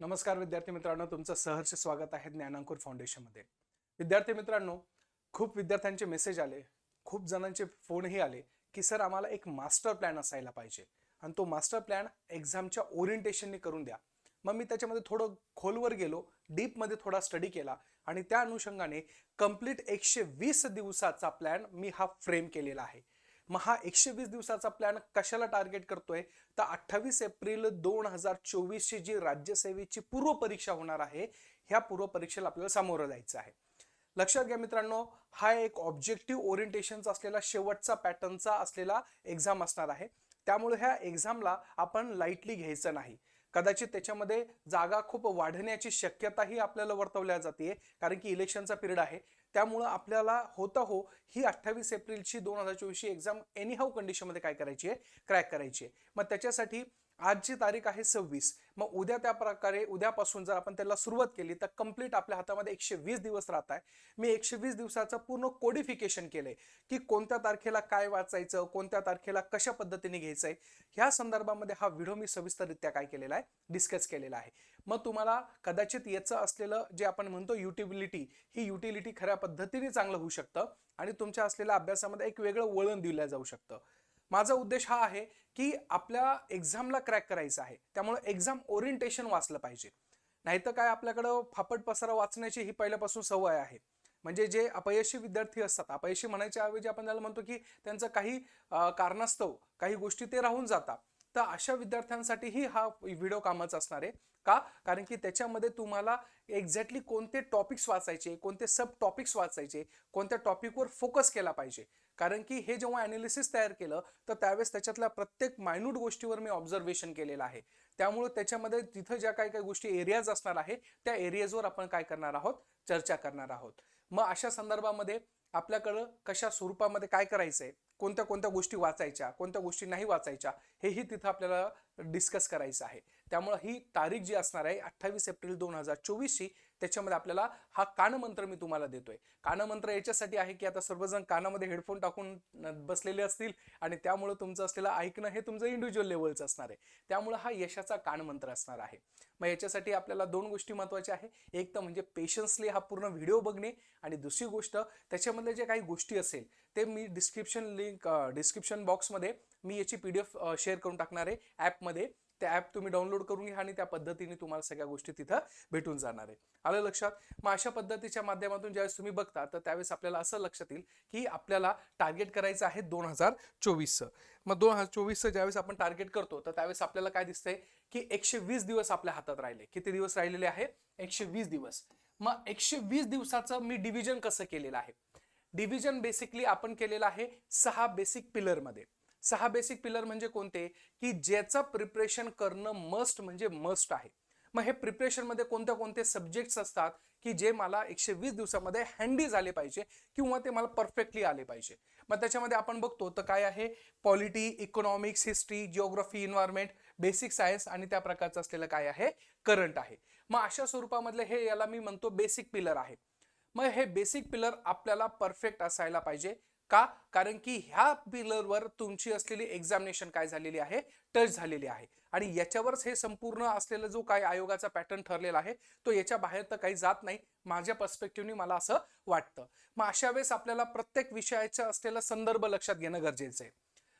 नमस्कार विद्यार्थी मित्रांनो, तुमचं सहर्ष स्वागत आहे ज्ञानांकुर फाउंडेशनमध्ये. विद्यार्थी मित्रांनो, खूप विद्यार्थ्यांचे मेसेज आले, खूप जणांचे फोनही आले की सर आम्हाला एक मास्टर प्लॅन असायला पाहिजे आणि तो मास्टर प्लॅन एक्झामच्या ओरिएंटेशनने करून द्या. मग मी त्याच्यामध्ये थोडं खोलवर गेलो, डीपमध्ये थोडा स्टडी केला आणि त्या अनुषंगाने कंप्लीट 120 दिवसाचा प्लॅन मी हा फ्रेम केलेला आहे. मग हा 120 दिवसाचा प्लॅन कशाला टार्गेट करतोय, तर 28 एप्रिल 2024 ची जी राज्यसेवेची पूर्व परीक्षा होणार आहे, ह्या पूर्व परीक्षेला आपल्याला सामोरं जायचं आहे. लक्षात घ्या मित्रांनो, हा एक ऑब्जेक्टिव्ह ओरिएंटेशनचा असलेला शेवटचा पॅटर्नचा असलेला एक्झाम असणार आहे. त्यामुळे ह्या एक्झामला आपण लाईटली घ्यायचं नाही. कदाचित त्याच्यामध्ये जागा खूप वाढण्याची शक्यताही आपल्याला वर्तवल्या जाते, कारण की इलेक्शनचा पिरियड आहे. त्यामुळे आपल्याला होता हो ही 28 एप्रिलची 2024 एक्झाम एनी हाऊ कंडिशनमध्ये काय करायची आहे, क्रॅक करायची आहे. मग त्याच्यासाठी आजची तारीख आहे 26. मग उद्या त्या प्रकारे उद्यापासून जर आपण त्याला सुरुवात केली तर कंप्लीट आपल्या हातामध्ये 120 दिवस राहत आहे. मी 120 दिवसाचं पूर्ण कोडिफिकेशन केलंय की कोणत्या तारखेला काय वाचायचं, कोणत्या तारखेला कशा पद्धतीने घ्यायचंय, ह्या संदर्भामध्ये हा व्हिडिओ मी सविस्तररित्या काय केलेला आहे, डिस्कस केलेला आहे. मग तुम्हाला कदाचित याचं असलेलं जे आपण म्हणतो युटिलिटी, ही युटिलिटी खऱ्या पद्धतीने चांगलं होऊ शकतं आणि तुमच्या असलेल्या अभ्यासामध्ये एक वेगळं वळण दिलं जाऊ शकतं. माझा उद्देश हा आहे की आपल्या एक्झामला क्रॅक करायचं आहे, त्यामुळे एक्झाम ओरिएंटेशन वाचलं पाहिजे. नाहीतर काय, आपल्याकडं फापट पसारा वाचण्याची ही पहिल्यापासून सवय आहे. म्हणजे जे अपयशी विद्यार्थी असतात, अपयशी म्हणायच्या ऐवजी आपण त्याला म्हणतो की त्यांचं काही कारणास्तव काही गोष्टी ते राहून जातात, तर अशा विद्यार्थ्यांसाठीही हा व्हिडिओ कामाचा असणार आहे. का? कारण की त्याच्यामध्ये तुम्हाला एक्झॅक्टली कोणते टॉपिक्स वाचायचे, कोणते सब टॉपिक्स वाचायचे, कोणत्या टॉपिकवर फोकस केला पाहिजे. कारण की हे जेव्हा ॲनालिसिस तयार केलं तर त्यावेळेस त्याच्यातल्या प्रत्येक मायन्यूट गोष्टीवर मी ऑब्झर्वेशन केलेलं आहे. त्यामुळे त्याच्यामध्ये तिथं ज्या काही काही गोष्टी एरियाज असणार आहे, त्या एरियाजवर आपण काय करणार आहोत, चर्चा करणार आहोत. मग अशा संदर्भामध्ये आपल्याकडं कशा स्वरूपामध्ये काय करायचंय, कोणत्या कोणत्या गोष्टी वाचायच्या, कोणत्या गोष्टी नाही वाचायच्या, हेही तिथं आपल्याला डिस्कस करायचं आहे. त्यामुळे ही तारीख जी असणार आहे 28 एप्रिल 2024 ची, त्याच्यामध्ये आपल्याला हा कानमंत्र मी तुम्हाला देतोय. कानमंत्र याच्यासाठी आहे की आता सर्वजण कानामध्ये हेडफोन टाकून बसलेले असतील आणि त्यामुळे तुमचं असलेलं ऐकणं हे तुमचं इंडिव्हिज्युअल लेवलचं असणार आहे. त्यामुळे हा यशाचा कानमंत्र असणार आहे. मग याच्यासाठी आपल्याला दोन गोष्टी महत्त्वाच्या आहे. एक तर म्हणजे पेशन्सली हा पूर्ण व्हिडिओ बघणे, आणि दुसरी गोष्ट त्याच्यामधले जे काही गोष्टी असेल ते मी डिस्क्रिप्शन बॉक्समध्ये मी याची PDF शेअर करून टाकणार आहे ॲपमध्ये. त्या ॲप तुम्ही डाउनलोड करून घ्या आणि त्या पद्धतीने तुम्हाला सगळ्या गोष्टी तिथं भेटून जाणार आहे. आलं लक्षात? मग अशा पद्धतीच्या माध्यमातून ज्यावेळेस तुम्ही बघता तर त्यावेळेस आपल्याला असं लक्षात येईल की आपल्याला टार्गेट करायचं आहे 2024चं. मग 2024चं ज्यावेळेस आपण टार्गेट करतो तर त्यावेळेस आपल्याला काय दिसतंय की 120 दिवस आपल्या हातात राहिले. किती दिवस राहिलेले आहे? 120 दिवस. मग 120 दिवसाचं मी डिव्हिजन कसं केलेलं आहे? डिव्हिजन बेसिकली आपण केलेलं आहे 6 बेसिक पिलरमध्ये. 6 बेसिक पिलर म्हणजे कोणते, की ज्याचं प्रिपरेशन करणं मस्ट म्हणजे मस्ट आहे. मग हे प्रिपरेशनमध्ये कोणत्या कोणते सब्जेक्ट्स असतात की जे मला 120 दिवसामध्ये हँडी झाले पाहिजे किंवा ते मला परफेक्टली आले पाहिजे. मग त्याच्यामध्ये आपण बघतो तर काय आहे, polity, economics, history, geography, environment, basic science आणि त्या प्रकारचं असलेलं काय आहे, करंट आहे. मग अशा स्वरूपामधले हे याला मी म्हणतो बेसिक पिलर आहे. मग हे बेसिक पिलर आपल्याला परफेक्ट असायला पाहिजे. का? कारण की ह्या पिलरवर तुमची असलेली एक्झामिनेशन काय झालेली आहे, टच झालेली आहे. आणि याच्यावरच हे संपूर्ण असलेला जो काय आयोगाचा पॅटर्न ठरलेला आहे तो याच्या बाहेर तर काही जात नाही, माझ्या पर्स्पेक्टिव्हनी मला असं वाटतं. मग अशा वेळेस आपल्याला प्रत्येक विषयाचा असलेला संदर्भ लक्षात घेणं गरजेचं आहे.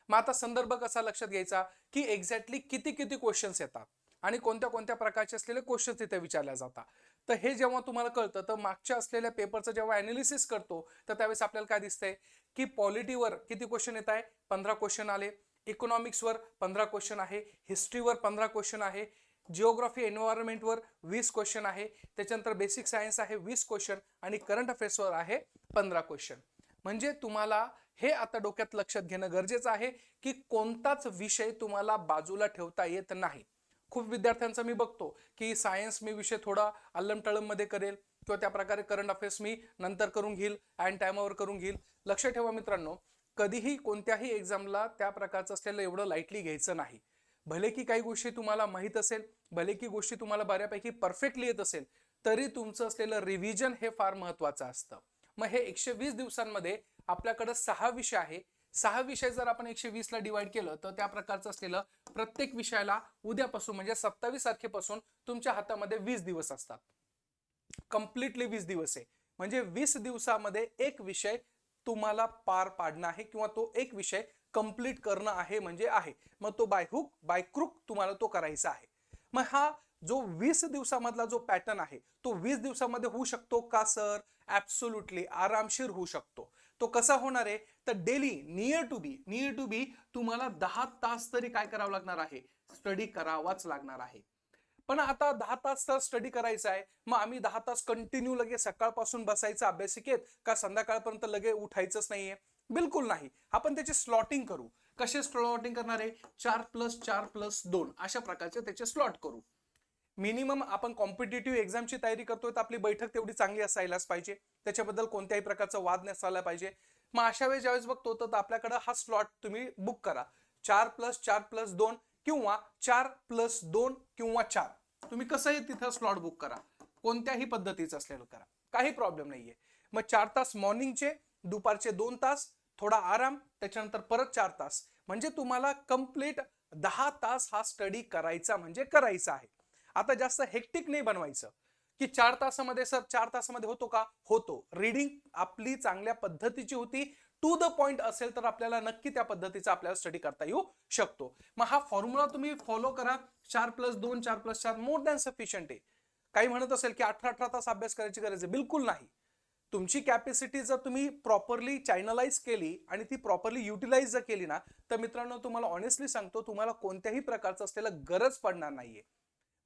मग आता संदर्भ कसा लक्षात घ्यायचा, की एक्झॅक्टली किती किती क्वेश्चन्स येतात आणि कोणत्या कोणत्या प्रकारचे असलेले क्वेश्चन्स तिथे विचारल्या जातात. तर हे जेव्हा तुम्हाला कळतं तर मागच्या असलेल्या पेपरचं जेव्हा ॲनालिसिस करतो तर त्यावेळेस आपल्याला काय दिसतंय की पॉलिटीवर किती क्वेश्चन येत आहे, 15 क्वेश्चन आले. इकॉनॉमिक्सवर 15 क्वेश्चन आहे. हिस्ट्रीवर 15 क्वेश्चन आहे. जिओग्राफी एन्व्हायरमेंटवर 20 क्वेश्चन आहे. त्याच्यानंतर बेसिक सायन्स आहे 20 क्वेश्चन आणि करंट अफेअर्सवर आहे 15 क्वेश्चन. म्हणजे तुम्हाला हे आता डोक्यात लक्षात घेणं गरजेचं आहे की कोणताच विषय तुम्हाला बाजूला ठेवता येत नाही. खूप विद्यार्थ्यांचा मी बघतो की सायन्स मी विषय थोडा अल्लम मध्ये करेल किंवा त्या प्रकारे करंट अफेअर्स मी नंतर करून घेईल, अँड टायमावर करून घेईल. लक्ष ठेवा मित्रांनो, कधीही कोणत्याही एक्झामला त्या प्रकारचं असलेलं एवढं लाईटली घ्यायचं नाही. भले की काही गोष्टी तुम्हाला माहीत असेल, भले की गोष्टी तुम्हाला बऱ्यापैकी परफेक्टली येत असेल, तरी तुमचं असलेलं रिव्हिजन हे फार महत्वाचं असतं. मग हे 120 दिवसांमध्ये आपल्याकडे 6 विषय आहे. 6 विषय जर आपण 120 ला डिवाइड केलं तर त्या प्रकारचं असलेलं प्रत्येक विषयाला उद्यापासून म्हणजे 27 तारखेपासून तुमच्या हातामध्ये 20 दिवस असतात. कम्प्लिटली 20 दिवस आहे, म्हणजे 20 दिवसामध्ये एक विषय तुम्हाला पार पाडणं आहे किंवा तो एक विषय कंप्लीट करणं आहे म्हणजे आहे. मग तो बाय हुक बाय क्रुक तुम्हाला तो करायचा आहे. मग हा जो 20 दिवसामधला जो पॅटर्न आहे तो 20 दिवसामध्ये होऊ शकतो का सर? ऍब्सोल्युटली आरामशीर होऊ शकतो. तो कसा होणार आहे तर डेली नियर टू बी तुम्हाला 10 तास तरी काय करावं लागणार आहे, स्टडी करावाच लागणार आहे. पण आता 10 तास तर स्टडी करायचा आहे, मग आम्ही 10 तास कंटिन्यू लगे सकाळपासून बसायचं अभ्यासिकेत का संध्याकाळपर्यंत लगे उठायचंच नाहीये? बिलकुल नाही. आपण त्याचे स्लॉटिंग करू. कसे स्लॉटिंग करणार आहे? 4+4+2 अशा प्रकारचे त्याचे स्लॉट करू. मिनिमम आपण कॉम्पिटिटिव्ह एक्झामची तयारी करतोय तर आपली बैठक तेवढी चांगली असायलाच पाहिजे, त्याच्याबद्दल कोणत्याही प्रकारचा वाद नसायला पाहिजे. मग अशा वेळेस ज्यावेळेस बघतो तर आपल्याकडे हा स्लॉट तुम्ही बुक करा. 4+4+2 किंवा 4+2 किंवा 4 तुम्ही कसंही तिथं स्लॉट बुक करा, कोणत्याही पद्धतीचं असलेलं करा, काही प्रॉब्लेम नाहीये. मग 4 तास मॉर्निंगचे, दुपारचे 2 तास थोडा आराम, त्याच्यानंतर परत 4 तास, म्हणजे तुम्हाला कंप्लीट 10 तास हा स्टडी करायचा म्हणजे करायचा आहे. आता जास्त हेक्टिक नाही बनवायचं की 4 तासामध्ये सर 4 तासामध्ये होतो का? होतो. रीडिंग आपली चांगल्या पद्धतीची होती, टू द पॉइंट असेल तर आपल्याला नक्की त्या पद्धतीचा आपल्याला स्टडी करता येऊ शकतो. मग हा फॉर्म्युला तुम्ही फॉलो करा. 4+2 4+4 मोर दॅन सफिशियंट आहे. काही म्हणत असेल की 18 तास अभ्यास करायची गरज आहे, बिलकुल नाही. तुमची कॅपॅसिटी जर तुम्ही प्रॉपरली चॅनलाइज केली आणि ती प्रॉपरली युटिलाइज जर केली ना तर मित्रांनो तुम्हाला ऑनेस्टली सांगतो तुम्हाला कोणत्याही प्रकारचं असलेलं गरज पडणार नाहीये.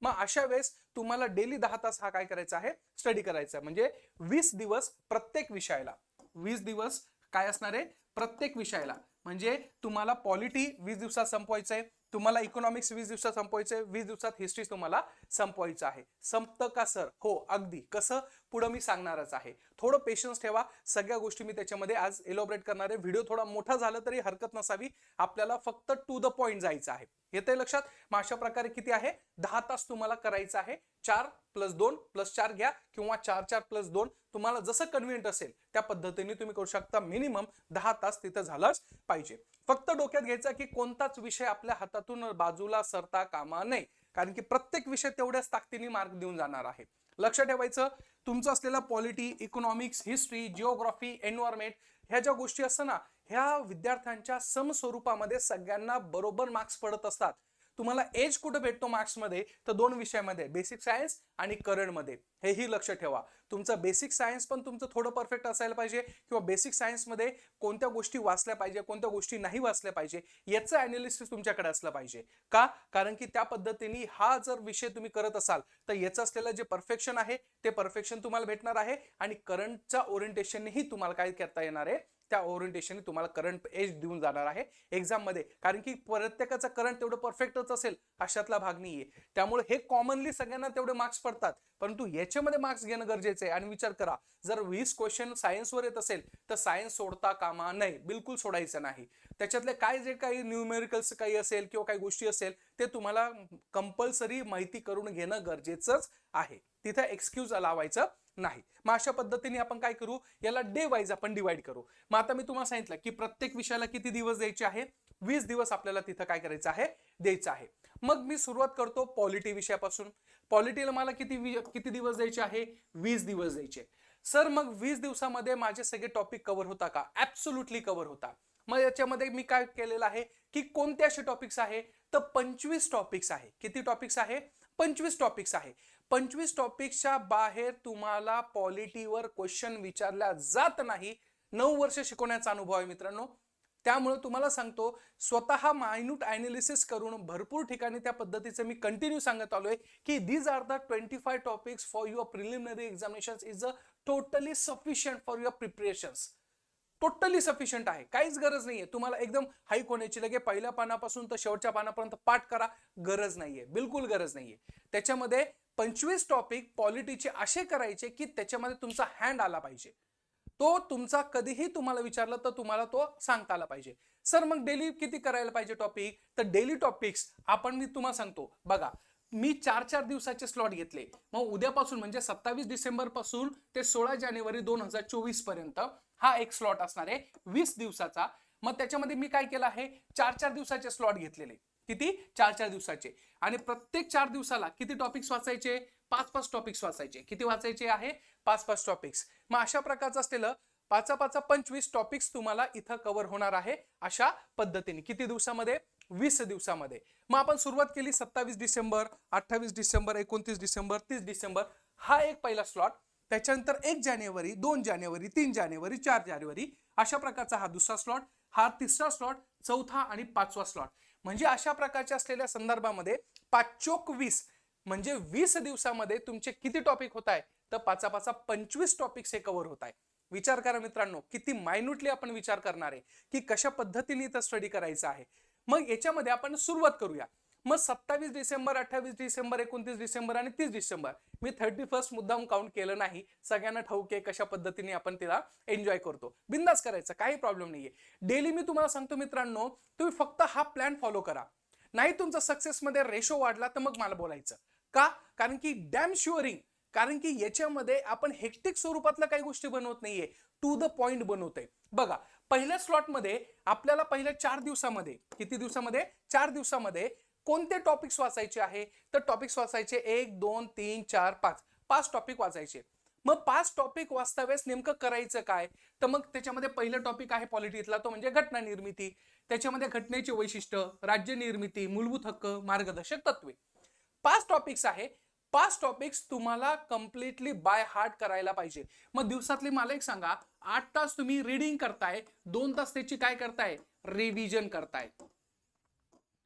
मग अशा वेळेस तुम्हाला डेली 10 तास हा काय करायचा आहे, स्टडी करायचा आहे. म्हणजे 20 दिवस प्रत्येक विषयाला, 20 दिवस काय असणार आहे प्रत्येक विषयाला. म्हणजे तुम्हाला पॉलिटी 20 दिवसात संपवायचं आहे, तुम्हाला इकॉनॉमिक्स 20 दिवसात संपवायचं आहे, 20 दिवसात हिस्ट्री तुम्हाला संपवायचं आहे. संपतं का सर? हो, अगदी. कसं? पुढे मी सांगणारच आहे. थोडं पेशन्स ठेवा, सगळ्या गोष्टी मी त्याच्यामध्ये आज एलोबरेट करणार आहे. व्हिडिओ थोडा मोठा झाला तरी हरकत नसावी, आपल्याला फक्त टू द पॉइंट जायचं आहे. येतंय लक्षात? मग अशा प्रकारे किती आहे, 10 तास तुम्हाला करायचं आहे. 4+2+4 घ्या किंवा 4+4+2 तुम्हाला जसं कन्व्हिनियंट असेल त्या पद्धतीने तुम्ही करू शकता. मिनिमम 10 तास तिथं झालंच पाहिजे. फक्त डोक्यात घ्यायचं की कोणताच विषय आपल्या हातातून बाजूला सरता कामा नये, कारण की प्रत्येक विषय तेवढ्याच ताकदीने मार्क देऊन जाणार आहे. लक्ष ठेवायचं, तुमचं असलेला polity, economics, history, geography, environment ह्या ज्या गोष्टी असतात ना, ह्या विद्यार्थ्यांच्या समस्वरूपामध्ये सगळ्यांना बरोबर मार्क्स पडत असतात. तुम्हाला एज कुठे भेटतो मार्क्स मध्ये तर 2 विषयामध्ये, बेसिक सायन्स आणि करंट मध्ये. हेही लक्ष ठेवा. तुमचं बेसिक सायन्स पण तुमचं थोडं परफेक्ट असायला पाहिजे किंवा बेसिक सायन्स मध्ये कोणत्या गोष्टी वाचल्या पाहिजे, कोणत्या गोष्टी नाही वाचल्या पाहिजे याचं अनालिसिस तुमच्याकडे असलं पाहिजे. का? कारण की त्या पद्धतीने हा जर विषय तुम्ही करत असाल तर याचं असलेलं जे परफेक्शन आहे ते परफेक्शन तुम्हाला भेटणार आहे आणि करंटच्या ओरिएंटेशनही तुम्हाला काय करता येणार आहे, त्या ओरिएंटेशन तुम्हाला करंट एज देऊन जाणार आहे एक्झाम मध्ये. कारण की प्रत्येकाचा करंट तेवढं परफेक्टच असेल अशातला भाग नाहीये. त्यामुळे हे कॉमनली सगळ्यांना तेवढे मार्क्स पडतात, परंतु याच्यामध्ये मार्क्स घेणं गरजेचं आहे. आणि विचार करा, जर 20 क्वेश्चन सायन्सवर येत असेल तर सायन्स सोडता कामा नये, बिलकुल सोडायचं नाही. त्याच्यातले काय जे काही न्यूमेरिकल्स काही असेल किंवा काही गोष्टी असेल ते तुम्हाला कंपल्सरी माहिती करून घेणं गरजेचंच आहे. तिथे एक्सक्यूज लावायचं नाही. मग अशा पद्धतीने आपण काय करू, याला डे वाईज आपण डिवाइड करू. मग आता मी तुम्हाला सांगितलं की प्रत्येक विषयाला किती दिवस द्यायचे आहे, 20 दिवस आपल्याला तिथं काय करायचं आहे, द्यायचं आहे. मग मी सुरुवात करतो पॉलिटी विषयापासून. पॉलिटीला मला किती दिवस द्यायचे आहे, 20 दिवस द्यायचे. सर मग 20 दिवसामध्ये माझे सगळे टॉपिक कव्हर होता का? ऍब्सोल्युटली कव्हर होता. मग याच्यामध्ये मी काय केलेलं आहे की कोणते असे टॉपिक्स आहे तर 25 टॉपिक्स आहे. किती टॉपिक्स आहे? 25 टॉपिक्स आहे. 25 टॉपिक्सच्या बाहेर तुम्हाला पॉलिटीवर क्वेश्चन विचारला जात नाही. 9 वर्ष शिकवण्याचा अनुभव आहे मित्रांनो. त्यामुळे तुम्हाला सांगतो, स्वतः मायन्यूट अनालिसिस करून भरपूर ठिकाणी त्या पद्धतीचं मी कंटिन्यू सांगत आलोय की these are the 25 topics for your preliminary examinations is a totally sufficient for your preparations. Totally sufficient आहे. काहीच गरज नाहीये तुम्हाला एकदम हाईक होण्याची, लगे पहिल्या पानापासून तर शेवटच्या पानापर्यंत पाठ करा, गरज नाहीये, बिलकुल गरज नाहीये. त्याच्यामध्ये 25 टॉपिक पॉलिटीचे असे करायचे की त्याच्यामध्ये तुमचा हँड आला पाहिजे. तो तुमचा कधीही तुम्हाला विचारलं तर तुम्हाला तो सांगता आला पाहिजे. सर मग डेली किती करायला पाहिजे टॉपिक? तर डेली टॉपिक्स आपण मी तुम्हाला सांगतो बघा, मी 4 दिवसाचे स्लॉट घेतले. मग उद्यापासून म्हणजे 27 डिसेंबर पासून ते 16 जानेवारी 2024 पर्यंत हा एक स्लॉट असणार आहे 20 दिवसाचा. मग त्याच्यामध्ये मी काय केलं आहे, 4-4 दिवसाचे स्लॉट घेतलेले. किती? 4-4 दिवसाचे. आणि प्रत्येक 4 दिवसाला किती टॉपिक्स वाचायचे? 5-5 टॉपिक्स वाचायचे. किती वाचायचे आहे? 5-5 टॉपिक्स. मग अशा प्रकारचं असलेलं 5-5-25 टॉपिक्स तुम्हाला इथं कव्हर होणार आहे अशा पद्धतीने. किती दिवसामध्ये? 20 दिवसामध्ये. मग आपण सुरुवात केली 27 डिसेंबर, 28 डिसेंबर, 29 डिसेंबर, 30 डिसेंबर, हा एक पहिला स्लॉट. त्याच्यानंतर 1 जानेवारी, 2 जानेवारी, 3 जानेवारी, 4 जानेवारी, अशा प्रकारचा हा दुसरा स्लॉट, हा तिसरा स्लॉट, चौथा आणि 5वा स्लॉट. म्हणजे अशा प्रकारच्या असलेल्या संदर्भामध्ये 5-20 म्हणजे 20 दिवसामध्ये तुमचे किती टॉपिक होत आहे? तर 5-5-25 टॉपिक्स हे कव्हर होत आहे. विचार करा मित्रांनो, किती मायन्यूटली आपण विचार करणार आहे की कशा पद्धतीने इथं स्टडी करायचं आहे. मग याच्यामध्ये आपण सुरुवात करूया. मग 27 डिसेंबर, 28 डिसेंबर, 29 डिसेंबर आणि 30 डिसेंबर, मी 31 मुद्दाम काउंट केलं नाही. सगळ्यांना ठाऊक आहे कशा पद्धतीने आपण तिला एन्जॉय करतो. बिंदास करायचं, काही प्रॉब्लेम नाहीये. डेली मी तुम्हाला सांगतो मित्रांनो, तुम्ही फक्त हा प्लॅन फॉलो करा. नाही तुमचा सक्सेसमध्ये रेशो वाढला तर मग मला बोलायचं. का? कारण की डॅम शुअरिंग, कारण की याच्यामध्ये आपण हेक्टिक स्वरूपातल्या काही गोष्टी बनवत नाहीये, टू द पॉइंट बनवतोय. बघा, पहिल्या स्लॉटमध्ये आपल्याला पहिल्या 4 दिवसामध्ये, किती दिवसामध्ये? 4 दिवसामध्ये कोणते टॉपिक्स वाचायचे आहे? तर टॉपिक्स वाचायचे 1, 2, 3, 4, 5, 5 टॉपिक वाचायचे. मग 5 टॉपिक वाचता वेळेस नेमकं करायचं काय? तर मग त्याच्यामध्ये पहिलं टॉपिक आहे पॉलिटितला, तो म्हणजे घटना निर्मिती. त्याच्यामध्ये घटनेचे वैशिष्ट्य, राज्य निर्मिती, मूलभूत हक्क, मार्गदर्शक तत्वे. 5 टॉपिक्स आहे. 5 टॉपिक्स तुम्हाला कम्प्लिटली बाय हार्ट करायला पाहिजे. मग दिवसातली मला एक सांगा, 8 तास तुम्ही रीडिंग करताय, 2 तास त्याची काय करताय? रिव्हिजन करताय.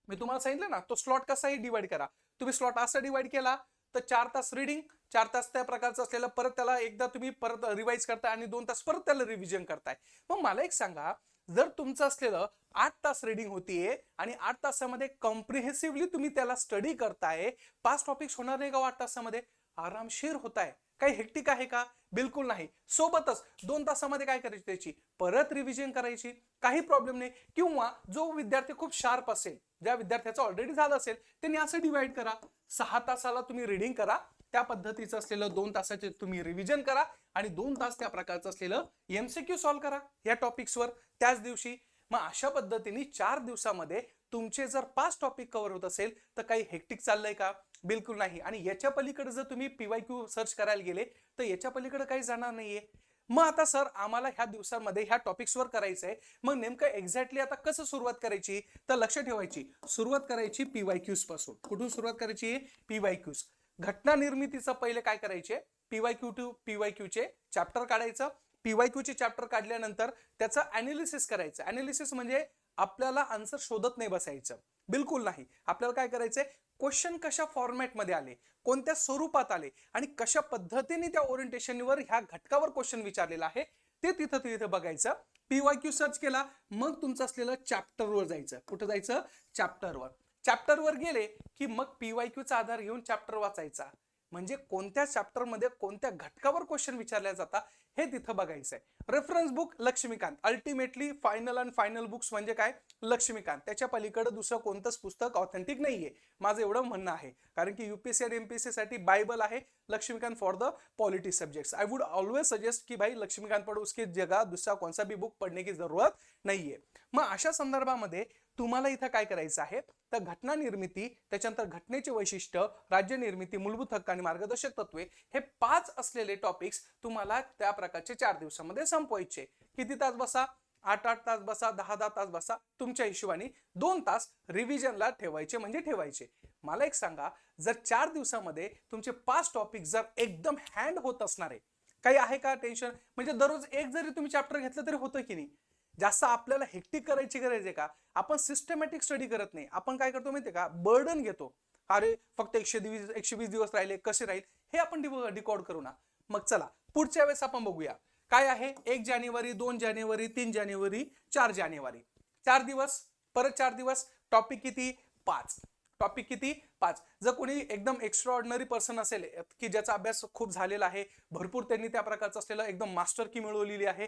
मी तुम्हाला सांगितलं ना, तो स्लॉट कसाही डिवाइड करा. तुम्ही स्लॉट असा डिवाइड केला तर 4 तास रीडिंग, 4 तास त्या प्रकारचं असलेलं, परत त्याला एकदा तुम्ही परत रिवाइज करताय आणि 2 तास परत त्याला रिव्हिजन करताय. मग मला एक सांगा, जर तुमचं असलेलं 8 तास रीडिंग होतीये आणि 8 तासामध्ये कॉम्प्रिहेन्सिव्हली तुम्ही त्याला स्टडी करताय, 5 टॉपिक्स होणार नाही का 8 तासामध्ये? आरामशीर होत आहे. काही हेक्टिक आहे का? बिलकुल नाही. सोबतच 2 तासामध्ये काय करायची? त्याची परत रिव्हिजन करायची, काही प्रॉब्लेम नाही. किंवा जो विद्यार्थी खूप शार्प असेल, ज्या विद्यार्थ्याचं ऑलरेडी झालं असेल, त्यांनी असं डिवाइड करा, 6 तासाला तुम्ही रीडिंग करा, त्या पद्धतीचं असलेलं 2 तासाचे तुम्ही रिव्हिजन करा आणि 2 तास त्या प्रकारचं असलेलं एमसीक्यू सॉल्व्ह करा या टॉपिक्सवर त्याच दिवशी. मग अशा पद्धतीने 4 दिवसामध्ये तुमचे जर 5 टॉपिक कव्हर होत असेल तर काही हेक्टिक चाललंय का? बिलकुल नाही. आणि याच्या पलीकडे जर तुम्ही पीवायक्यू सर्च करायला गेले तर याच्या पलीकडे काही जाणार नाहीये. मग आता सर आम्हाला ह्या दिवसांमध्ये ह्या टॉपिक्सवर करायचं आहे, मग नेमकं एक्झॅक्टली आता कसं सुरुवात करायची? तर लक्ष ठेवायची, सुरुवात करायची पीवायक्यूज पासून. कुठून सुरुवात करायची? पीवायक्यूज. घटना निर्मितीचं पहिले काय करायचे? पीवायक्यू टू पीवायक्यूचे चॅप्टर काढायचं. पीवायक्यूचे चॅप्टर काढल्यानंतर त्याचं अनालिसिस करायचं. अनालिसिस म्हणजे आपल्याला आन्सर शोधत नाही बसायचं, बिलकुल नाही. आपल्याला काय करायचंय? क्वेश्चन कशा फॉर्मॅटमध्ये आले, कोणत्या स्वरूपात आले आणि कशा पद्धतीने त्या ओरिएंटेशनवर ह्या घटकावर क्वेश्चन विचारलेला आहे ते तिथं बघायचं. पीवायक्यू सर्च केला, मग तुमचं असलेलं चॅप्टरवर जायचं. कुठं जायचं? चॅप्टरवर. चॅप्टरवर गेले की मग पीवायक्यूचा आधार घेऊन चॅप्टर वाचायचा. म्हणजे कोणत्या चॅप्टरमध्ये कोणत्या घटकावर क्वेश्चन विचारल्या जातात हे तिथं बघायचंय. Reference book Laxmikanth. Ultimately final books म्हणजे काय? लक्ष्मीकांत. त्याच्या पलीकडे दुसरं कोणतंच पुस्तक ऑथेंटिक नाहीये, माझं एवढं म्हणणं आहे. कारण की यूपीएससी आणि एमपीएससी साठी बाइबल आहे Laxmikanth for the polity subjects. I would always suggest की भाई लक्ष्मीकांत पढ़ो, उसकी जगह दूसरा कौन सा भी बुक पढ़ने की जरूरत नाहीये. मग अशा संदर्भामध्ये तुम्हाला इथं काय करायचं आहे? तर घटना निर्मिती, त्याच्यानंतर घटनेचे वैशिष्ट्य, राज्य निर्मिती, मूलभूत हक्क आणि मार्गदर्शक तत्वे, हे 5 असलेले टॉपिक्स तुम्हाला त्या प्रकारचे 4 दिवसामध्ये संपवायचे. किती तास बसा? 8-8 तास बसा, 10-10 तास बसा, तुमच्या हिशोबाने. 2 तास रिव्हिजनला ठेवायचे म्हणजे ठेवायचे. मला एक सांगा, जर 4 दिवसामध्ये तुमचे 5 टॉपिक जर एकदम हँड होत असणारे, काही आहे का टेन्शन? म्हणजे दररोज एक जरी तुम्ही चॅप्टर घेतलं तरी होतं की नाही? जास्त आपल्याला हेक्टिक करायची गरज आहे का? आपण सिस्टमॅटिक स्टडी करत नाही. आपण काय करतो माहितीये का? बर्डन घेतो. अरे फक्त 120 दिवस राहिले, कसे राहील हे आपण डिकोड करू ना. मग चला पुढच्या वेळेस आपण बघूया काय आहे. 1 जानेवारी, 2 जानेवारी, 3 जानेवारी, 4 जानेवारी, 4 दिवस, परत 4 दिवस. टॉपिक किती? 5. टॉपिक किती? 5. जर कोणी एकदम एक्स्ट्रा ऑर्डिनरी पर्सन असेल की ज्याचा अभ्यास खूप झालेला आहे, भरपूर त्यांनी त्या प्रकारचं असलेलं एकदम मास्टर की मिळवलेली आहे,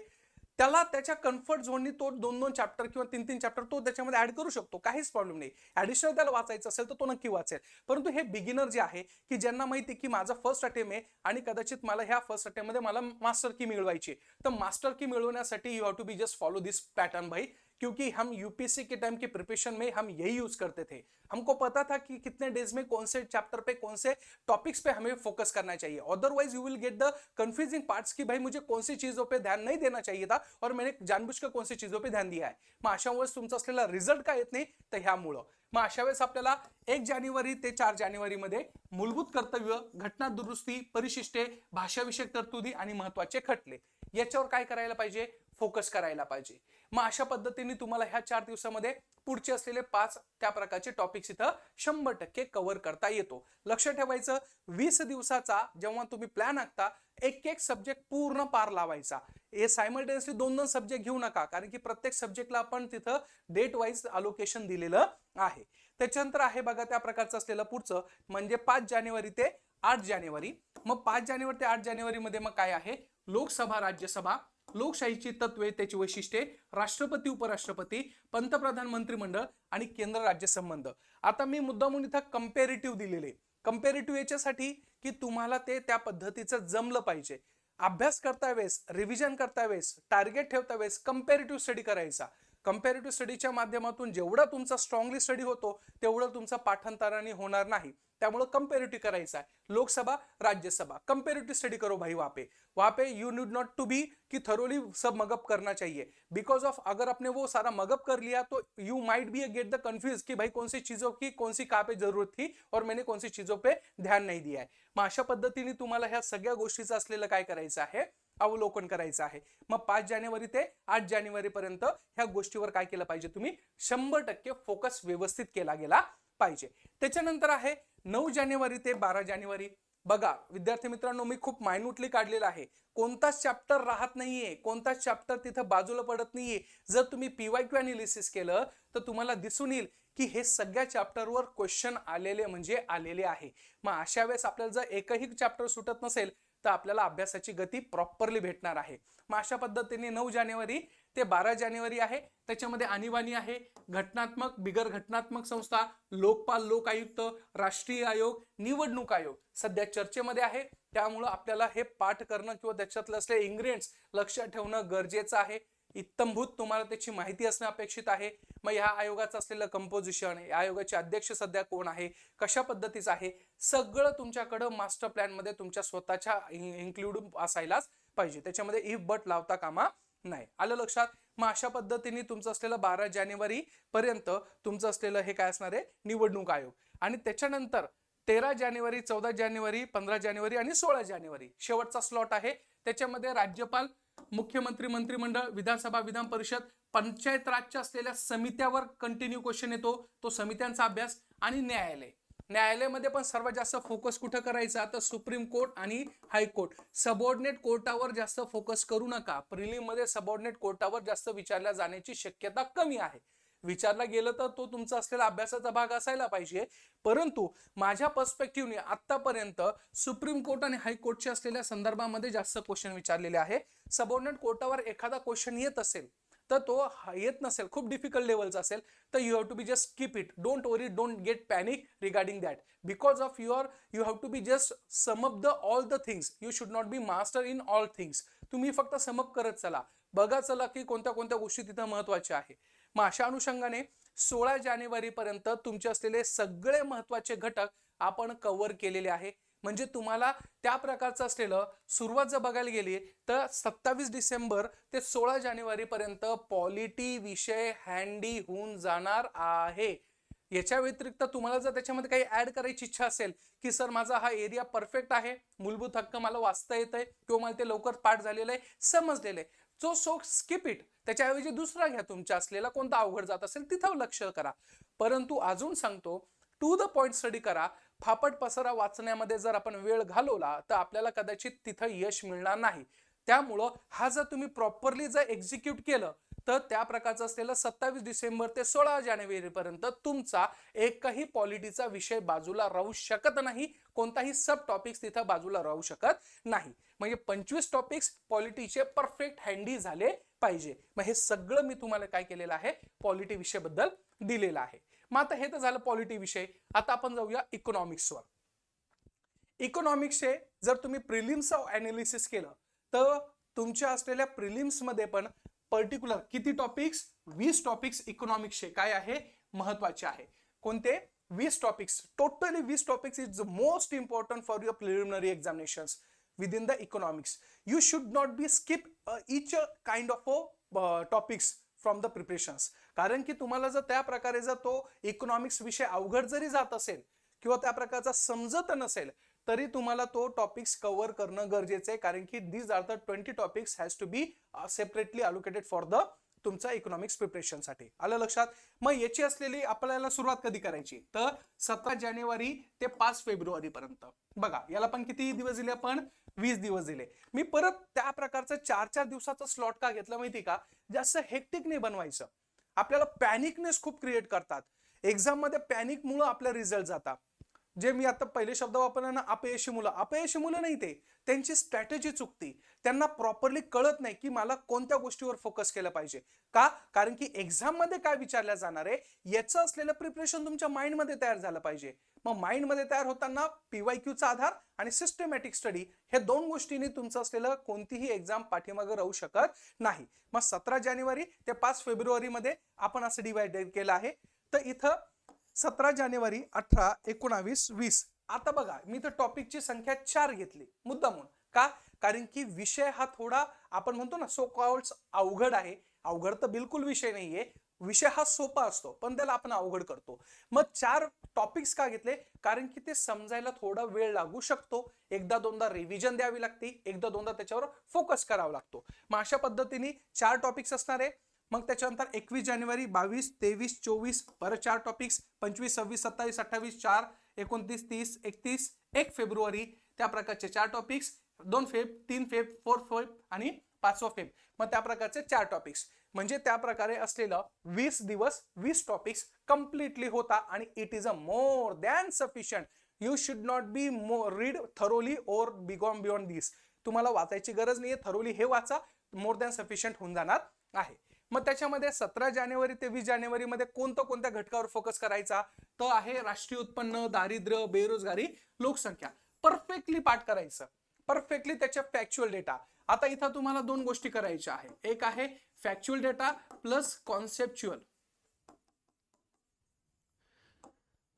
त्याला त्याच्या कम्फर्ट झोननी तो 2-2 चॅप्टर किंवा 3-3 चॅप्टर तो त्याच्यामध्ये ऍड करू शकतो, काहीच प्रॉब्लेम नाही. ऍडिशनल त्याला वाचायचं असेल तर तो नक्की वाचेल. परंतु हे बिगिनर जे आहे की ज्यांना माहिती की माझा फर्स्ट अटेम्प्ट आहे आणि कदाचित मला ह्या फर्स्ट अटेम्प्ट मध्ये मला मास्टर की मिळवायची, तर मास्टर की मिळवण्यासाठी you have to be just follow this pattern भाई, क्योंकि हम यूपीएससी के टाइम की प्रिपरेशन में हम यही यूज करते थे। हमको पता था कि कितने डेज में कौन से चैप्टर पे कौन से टॉपिक्स पे हमें फोकस करना चाहिए। Otherwise you will get the confusing parts कि भाई मुझे कौन सी चीजों पे ध्यान नहीं देना चाहिए था और मैंने जानबूझकर कौन सी चीजों पे ध्यान दिया आहे। मग अशा वेळेस तुमचा असलेला रिझल्ट काय येत नाही, तर ह्यामुळं मग अशा वेळेस आपल्याला 1 जानेवारी ते 4 जानेवारी मध्ये मूलभूत कर्तव्य, घटना दुरुस्ती, परिशिष्टे, भाषाविषयक तरतुदी आणि महत्वाचे खटले याच्यावर काय करायला पाहिजे, फोकस करायला पाहिजे। मग अशा पद्धतीने तुम्हाला ह्या 4 दिवसामध्ये पुढचे असलेले 5 त्या प्रकारचे टॉपिक्स इथं 100% कव्हर करता येतो। लक्ष ठेवायचं 20 दिवसाचा जेव्हा तुम्ही प्लॅन आखता एक एक सब्जेक्ट पूर्ण पार लावायचा। हे सायमल्टेनियसली 2-2 सब्जेक्ट घेऊ नका, कारण की प्रत्येक सब्जेक्टला आपण तिथं डेट वाईज अलोकेशन दिलेलं आहे। त्याच्यानंतर आहे बघा त्या प्रकारचं असलेलं पुढचं म्हणजे 5 जानेवारी ते 8 जानेवारी। मग 5 जानेवारी ते 8 जानेवारी मध्ये मग काय आहे, लोकसभा राज्यसभा, लोकशाहीची तत्वे त्याची वैशिष्ट्ये, राष्ट्रपती उपराष्ट्रपती, पंतप्रधान मंत्रिमंडळ आणि केंद्र राज्य संबंध। आता मी मुद्दामून इथं कंपॅरेटिव्ह दिलेले, कंपॅरेटिव्ह याच्यासाठी की तुम्हाला ते त्या पद्धतीचं जमलं पाहिजे। अभ्यास करता वेळेस, रिव्हिजन करता वेळेस, टार्गेट ठेवता वेळेस कंपॅरेटिव्ह स्टडी करायचा। कंपॅरेटिव्ह स्टडीच्या माध्यमातून जेवढा तुमचा स्ट्रॉंगली स्टडी होतो तेवढं तुमचा पाठांतराने होणार नाही, त्यामुळे कंपॅरेटिव्ह करायचा आहे। लोकसभा राज्यसभा कंपैरेटिव स्टडी करो भाई, वहां पे यू नीड नॉट टू बी कि थरोली सब मगअप करना चाहिए, बिकॉज ऑफ अगर आपने वो सारा मगअप कर लिया तो you might be get the confuse कि भाई कौन सी चीजों की कौन सी कहाँ पे जरूरत थी और मैंने कौन सी चीजों पे ध्यान नहीं दिया है। मग अशा पद्धतीने तुम्हाला ह्या सगळ्या गोष्टीचं असलेलं काय करायचं आहे, अवलोकन करायचं आहे। मग 5 जानेवारी ते 8 जानेवारी पर्यंत ह्या गोष्टीवर काय केलं पाहिजे, तुम्ही 100% फोकस व्यवस्थित केला गेला पाहिजे। त्याच्यानंतर आहे 9 जानेवारी ते 12 जानेवारी। बघा विद्यार्थी मित्रांनो, मी खूप मायन्यूटली काढलेला आहे, कोणताच चॅप्टर राहत नाहीये, कोणताच चॅप्टर तिथं बाजूला पडत नाहीये। जर तुम्ही पीवायक्यू एनालिसिस केलं तर तुम्हाला दिसून येईल की हे सगळ्या चॅप्टरवर क्वेश्चन आलेले म्हणजे आलेले आहे। मग अशा वेळेस आपल्याला जर एकही चॅप्टर सुटत नसेल तर आपल्याला अभ्यासाची गती प्रॉपरली भेटणार आहे। मग अशा पद्धतीने 9 जानेवारी ते 12 जानेवारी आहे, त्याच्यामध्ये आणीबाणी आहे, घटनात्मक बिगर घटनात्मक संस्था, लोकपाल, लोक आयुक्त, राष्ट्रीय आयोग, निवडणूक आयोग सध्या चर्चेमध्ये आहे, त्यामुळे आपल्याला हे पाठ करणं किंवा त्याच्यातले असलेले इन्ग्रेडियंट्स लक्षात ठेवणं गरजेचं आहे। इत्तमभूत तुम्हाला त्याची माहिती असणं अपेक्षित आहे। मग या आयोगाचं असलेलं कंपोजिशन, या आयोगाचे अध्यक्ष सध्या कोण आहे, कशा पद्धतीचं आहे, सगळं तुमच्याकडे मास्टर प्लॅन मध्ये तुमच्या स्वतःच्या इन्क्लूड असायलाच पाहिजे, त्याच्यामध्ये इफ बट लावता कामा नाही। आलं लक्षात? मग अशा पद्धतीने तुमचं असलेलं 12 जानेवारी पर्यंत तुमचं असलेलं हे काय असणार आहे, निवडणूक आयोग। आणि त्याच्यानंतर 13 जानेवारी, 14 जानेवारी, 15 जानेवारी आणि 16 जानेवारी शेवटचा स्लॉट आहे। त्याच्यामध्ये राज्यपाल, मुख्यमंत्री, मंत्रिमंडळ, विधानसभा, विधान परिषद, पंचायत राजच्या असलेल्या समित्यावर कंटिन्यू क्वेश्चन येतो, तो समित्यांचा अभ्यास आणि न्यायालय। न्यायालयामध्ये पण सर्वात जास्त फोकस कुठं करायचा, तर सुप्रीम कोर्ट आणि हायकोर्ट। सबऑर्डिनेट कोर्टावर जास्त फोकस करू नका, प्रिलिम मध्ये सबऑर्डिनेट कोर्टावर जास्त विचारल्या जाण्याची शक्यता कमी आहे। विचारला गेलं तर तो तुमचा असलेला अभ्यासाचा भाग असायला पाहिजे, परंतु माझ्या पर्स्पेक्टिव्हने आतापर्यंत सुप्रीम कोर्ट आणि हायकोर्टच्या असलेल्या संदर्भामध्ये जास्त क्वेश्चन विचारलेले आहे। सबऑर्डिनेट कोर्टावर एखादा क्वेश्चन येत असेल तर तो येत नसेल, खूप डिफिकल्ट लेवलचा असेल तर you have to be just keep it, don't worry, don't get panic regarding that, because of you have to be just sum up the all the things, you should not be master in all things. तुम्ही फक्त sum up करत चला, बघा चला की कोणत्या कोणत्या गोष्टी तिथं महत्वाच्या आहे। मग अशा अनुषंगाने 16 जानेवारी पर्यंत तुमचे असलेले सगळे महत्वाचे घटक आपण कव्हर केलेले आहे। म्हणजे तुम्हाला त्या प्रकारचं असलेलं सुरुवात जर बघायला गेली तर 27 डिसेंबर ते 16 जानेवारी पर्यंत पॉलिटी विषय हँडी होऊन जाणार आहे। याच्या व्यतिरिक्त तुम्हाला जर त्याच्यामध्ये काही ऍड करायची इच्छा असेल की सर माझा हा एरिया परफेक्ट आहे, मूलभूत हक्क मला वाचता येतंय किंवा मला ते लवकर पाठ झालेलं आहे, समजलेलं आहे, सो स्किप इट, त्याच्याऐवजी दुसरा घ्या, तुमच्या असलेला कोणता अवघड जात असेल तिथं लक्ष करा। परंतु अजून सांगतो, टू द पॉइंट स्टडी करा। फापट पसारा वाचण्यामध्ये जर आपण वेळ घालवला तर आपल्याला कदाचित तिथं यश मिळणार नाही। त्यामुळं हा जर तुम्ही प्रॉपरली जर एक्झिक्यूट केलं तर त्या प्रकारचं असलेलं 27 डिसेंबर ते 16 जानेवारी पर्यंत तुमचा एकही पॉलिटीचा विषय बाजूला राहू शकत नाही, कोणताही सब टॉपिक्स तिथं बाजूला राहू शकत नाही। म्हणजे 25 टॉपिक्स पॉलिटीचे परफेक्ट हँडी झाले पाहिजे। मग हे सगळं मी तुम्हाला काय केलेलं आहे, पॉलिटी विषयाबद्दल दिलेलं आहे। मग आता हे तर झालं पॉलिटी विषय, आता आपण जाऊया इकॉनॉमिक्सवर। इकॉनॉमिक्सचे जर तुम्ही प्रिलिम्स एनालिसिस केलं तर तुमच्या असलेल्या प्रिलिम्स मध्ये पण पर्टिक्युलर किती टॉपिक्स, 20 टॉपिक्स इकॉनॉमिक्सचे काय आहे, महत्वाचे आहे. कोणते, 20 topics, totally 20 topics is most important for your preliminary examinations within the economics. You should not be skip each kind of topics from the preparations. कारण की तुम्हाला जर त्या प्रकारे जर तो इकॉनॉमिक्स विषय अवघड जरी जात असेल किंवा त्या प्रकारचा समजत नसेल तरी तुम्हाला तो टॉपिक्स कव्हर करणं गरजेचं आहे, कारण की these are the 20 topics has to be separately allocated for the तुमचा इकॉनॉमिक्स प्रिपरेशन साठी. आलं लक्षात. मग याची असलेली आपल्याला सुरुवात कधी करायची, तर 17 जानेवारी ते 5 फेब्रुवारी पर्यंत. बघा याला पण किती दिवस दिले आपण, 20 दिवस दिले. मी परत त्या प्रकारचं 4-4 दिवसाचा स्लॉट का घेतला माहिती का, जास्त हेक्टिक नाही बनवायचं. आपल्याला पॅनिकनेस खूप क्रिएट करतात एक्झाम मध्ये, पॅनिक मुळे आपला रिझल्ट जातात. जे मी आता पहिले शब्द वापरला ना, अपयशी मुलं नाही, ते त्यांची स्ट्रॅटेजी चुकती. त्यांना प्रॉपरली कळत नाही की मला कोणत्या गोष्टीवर फोकस केलं पाहिजे. का, कारण की एक्झाम मध्ये काय विचारल्या जाणार आहे याचं असलेलं प्रिपरेशन तुमच्या माइंड मध्ये तयार झालं पाहिजे. मग माइंड मध्ये तयार होताना पीवायक्यूचा आधार आणि सिस्टमॅटिक स्टडी हे दोन गोष्टींनी तुमचं असलेलं कोणतीही एक्झाम पाठीमागे राहू शकत नाही. मग 17 जानेवारी ते 5 फेब्रुवारी मध्ये आपण असं डिवाइड केलं आहे. तर इथं 17 जानेवारी, 18, 19, 20. आता बघा मी तर टॉपिकची संख्या 4 घेतली मुद्दामून. का, कारण की विषय हा थोडा आपण म्हणतो ना सो कॉल्ड अवघड आहे. अवघड तर बिलकुल विषय नाहीये, विषय हा सोपा असतो पण त्याला आपण अवघड करतो. मग 4 टॉपिक्स का घेतले, कारण की ते समजायला थोडा वेळ लागू शकतो. एकदा दोनदा रिव्हिजन द्यावी लागते, एकदा दोनदा त्याच्यावर फोकस करावा लागतो. मग अशा पद्धतीने 4 टॉपिक्स असणार आहे. मग त्याच्यानंतर 21 जानेवारी, 22, 23, 24 परत 4 टॉपिक्स, 25, 26, 27, 28, 4, 29, 30, 31, 1 फेब्रुवारी त्या प्रकारचे 4 टॉपिक्स, 2 फेब, 3 फेब, 4 फेब आणि 5 फेब. मग त्या प्रकारचे 4 टॉपिक्स म्हणजे त्या प्रकारे असलेलं 20 दिवस 20 टॉपिक्स कम्प्लिटली होता आणि it is a more than sufficient. You should not B read thoroughly और बिगॉन बियॉन्ड दिस. तुम्हाला वाचायची गरज नाहीये, थरोली हे वाचा, मोर दॅन सफिशियंट होऊन जाणार आहे. मग त्याच्यामध्ये 17 जानेवारी ते 20 जानेवारी मध्ये कोणत्या घटकावर फोकस करायचा, तर आहे राष्ट्रीय उत्पन्न, दारिद्र्य, बेरोजगारी, लोकसंख्या. परफेक्टली पाठ करायचं, परफेक्टली त्याचे फॅक्च्युअल डेटा. आता इथं तुम्हाला 2 गोष्टी करायच्या आहे. एक आहे factual data plus conceptual.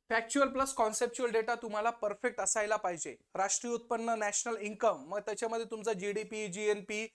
Factual plus conceptual data तुम्हाला परफेक्ट असायला पाहिजे. राष्ट्रीय उत्पन्न, नॅशनल इन्कम, मग त्याच्यामध्ये तुमचा जीडीपी, जीएनपी,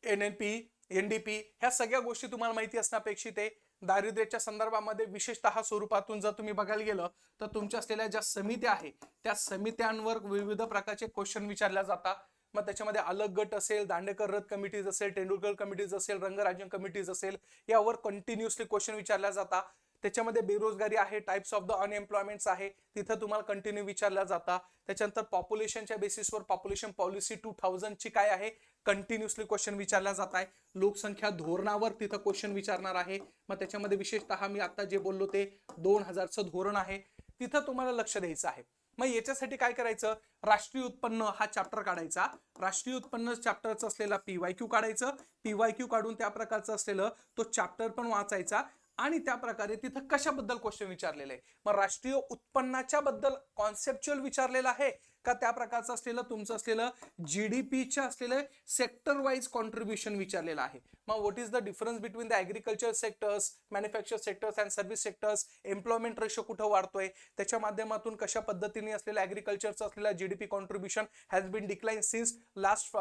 एनएनपी, एनडीपी ह्या सगळ्या गोष्टी तुम्हाला माहिती असणं अपेक्षित आहे. दारिद्र्याच्या संदर्भामध्ये विशेषतः स्वरूपातून जर तुम्ही बघायला गेलं तर तुमच्या असलेल्या ज्या समित्या आहे त्या समित्यांवर विविध प्रकारचे क्वेश्चन विचारल्या जातात. मग त्याच्यामध्ये अलग गट असेल, दांडेकर रथ कमिटीज असेल, तेंडुलकर कमिटीज असेल, रंगराजन कमिटीज असेल, यावर कंटिन्युअसली क्वेश्चन विचारल्या जातात. त्याच्यामध्ये बेरोजगारी आहे, टाइप्स ऑफ द अनएम्प्लॉयमेंट्स आहे, तिथं तुम्हाला कंटिन्यू विचारल्या जातात. त्याच्यानंतर पॉप्युलेशनच्या बेसिसवर पॉप्युलेशन पॉलिसी 2000 ची काय आहे, कंटिन्युअसली क्वेश्चन विचारला जात आहे. लोकसंख्या धोरणावर तिथं क्वेश्चन विचारणार आहे. मग त्याच्यामध्ये विशेषतः मी आता जे बोललो ते 2000चं धोरण आहे, तिथं तुम्हाला लक्ष द्यायचं आहे. मग याच्यासाठी काय करायचं, राष्ट्रीय उत्पन्न हा चॅप्टर काढायचा. राष्ट्रीय उत्पन्न चॅप्टरचं असलेला पीवायक्यू काढायचं. पीवायक्यू काढून त्या प्रकारचं असलेलं तो चॅप्टर पण वाचायचा आणि त्या प्रकारे तिथं कशाबद्दल क्वेश्चन विचारलेले आहे. मग राष्ट्रीय उत्पन्नाच्या बद्दल कॉन्सेप्च्युअल विचारलेलं आहे का त्या प्रकारचं असलेलं तुमचं असलेलं जीडीपीच्या असलेलं सेक्टर वाईज कॉन्ट्रीब्युशन विचारलेलं आहे. मग what is the difference between the agriculture sectors, manufacture sectors and service sectors, employment ratio कुठं वाढतोय, त्याच्या माध्यमातून कशा पद्धतीने असलेलं ऍग्रिकल्चरचं असलेला GDP contribution has been decline since last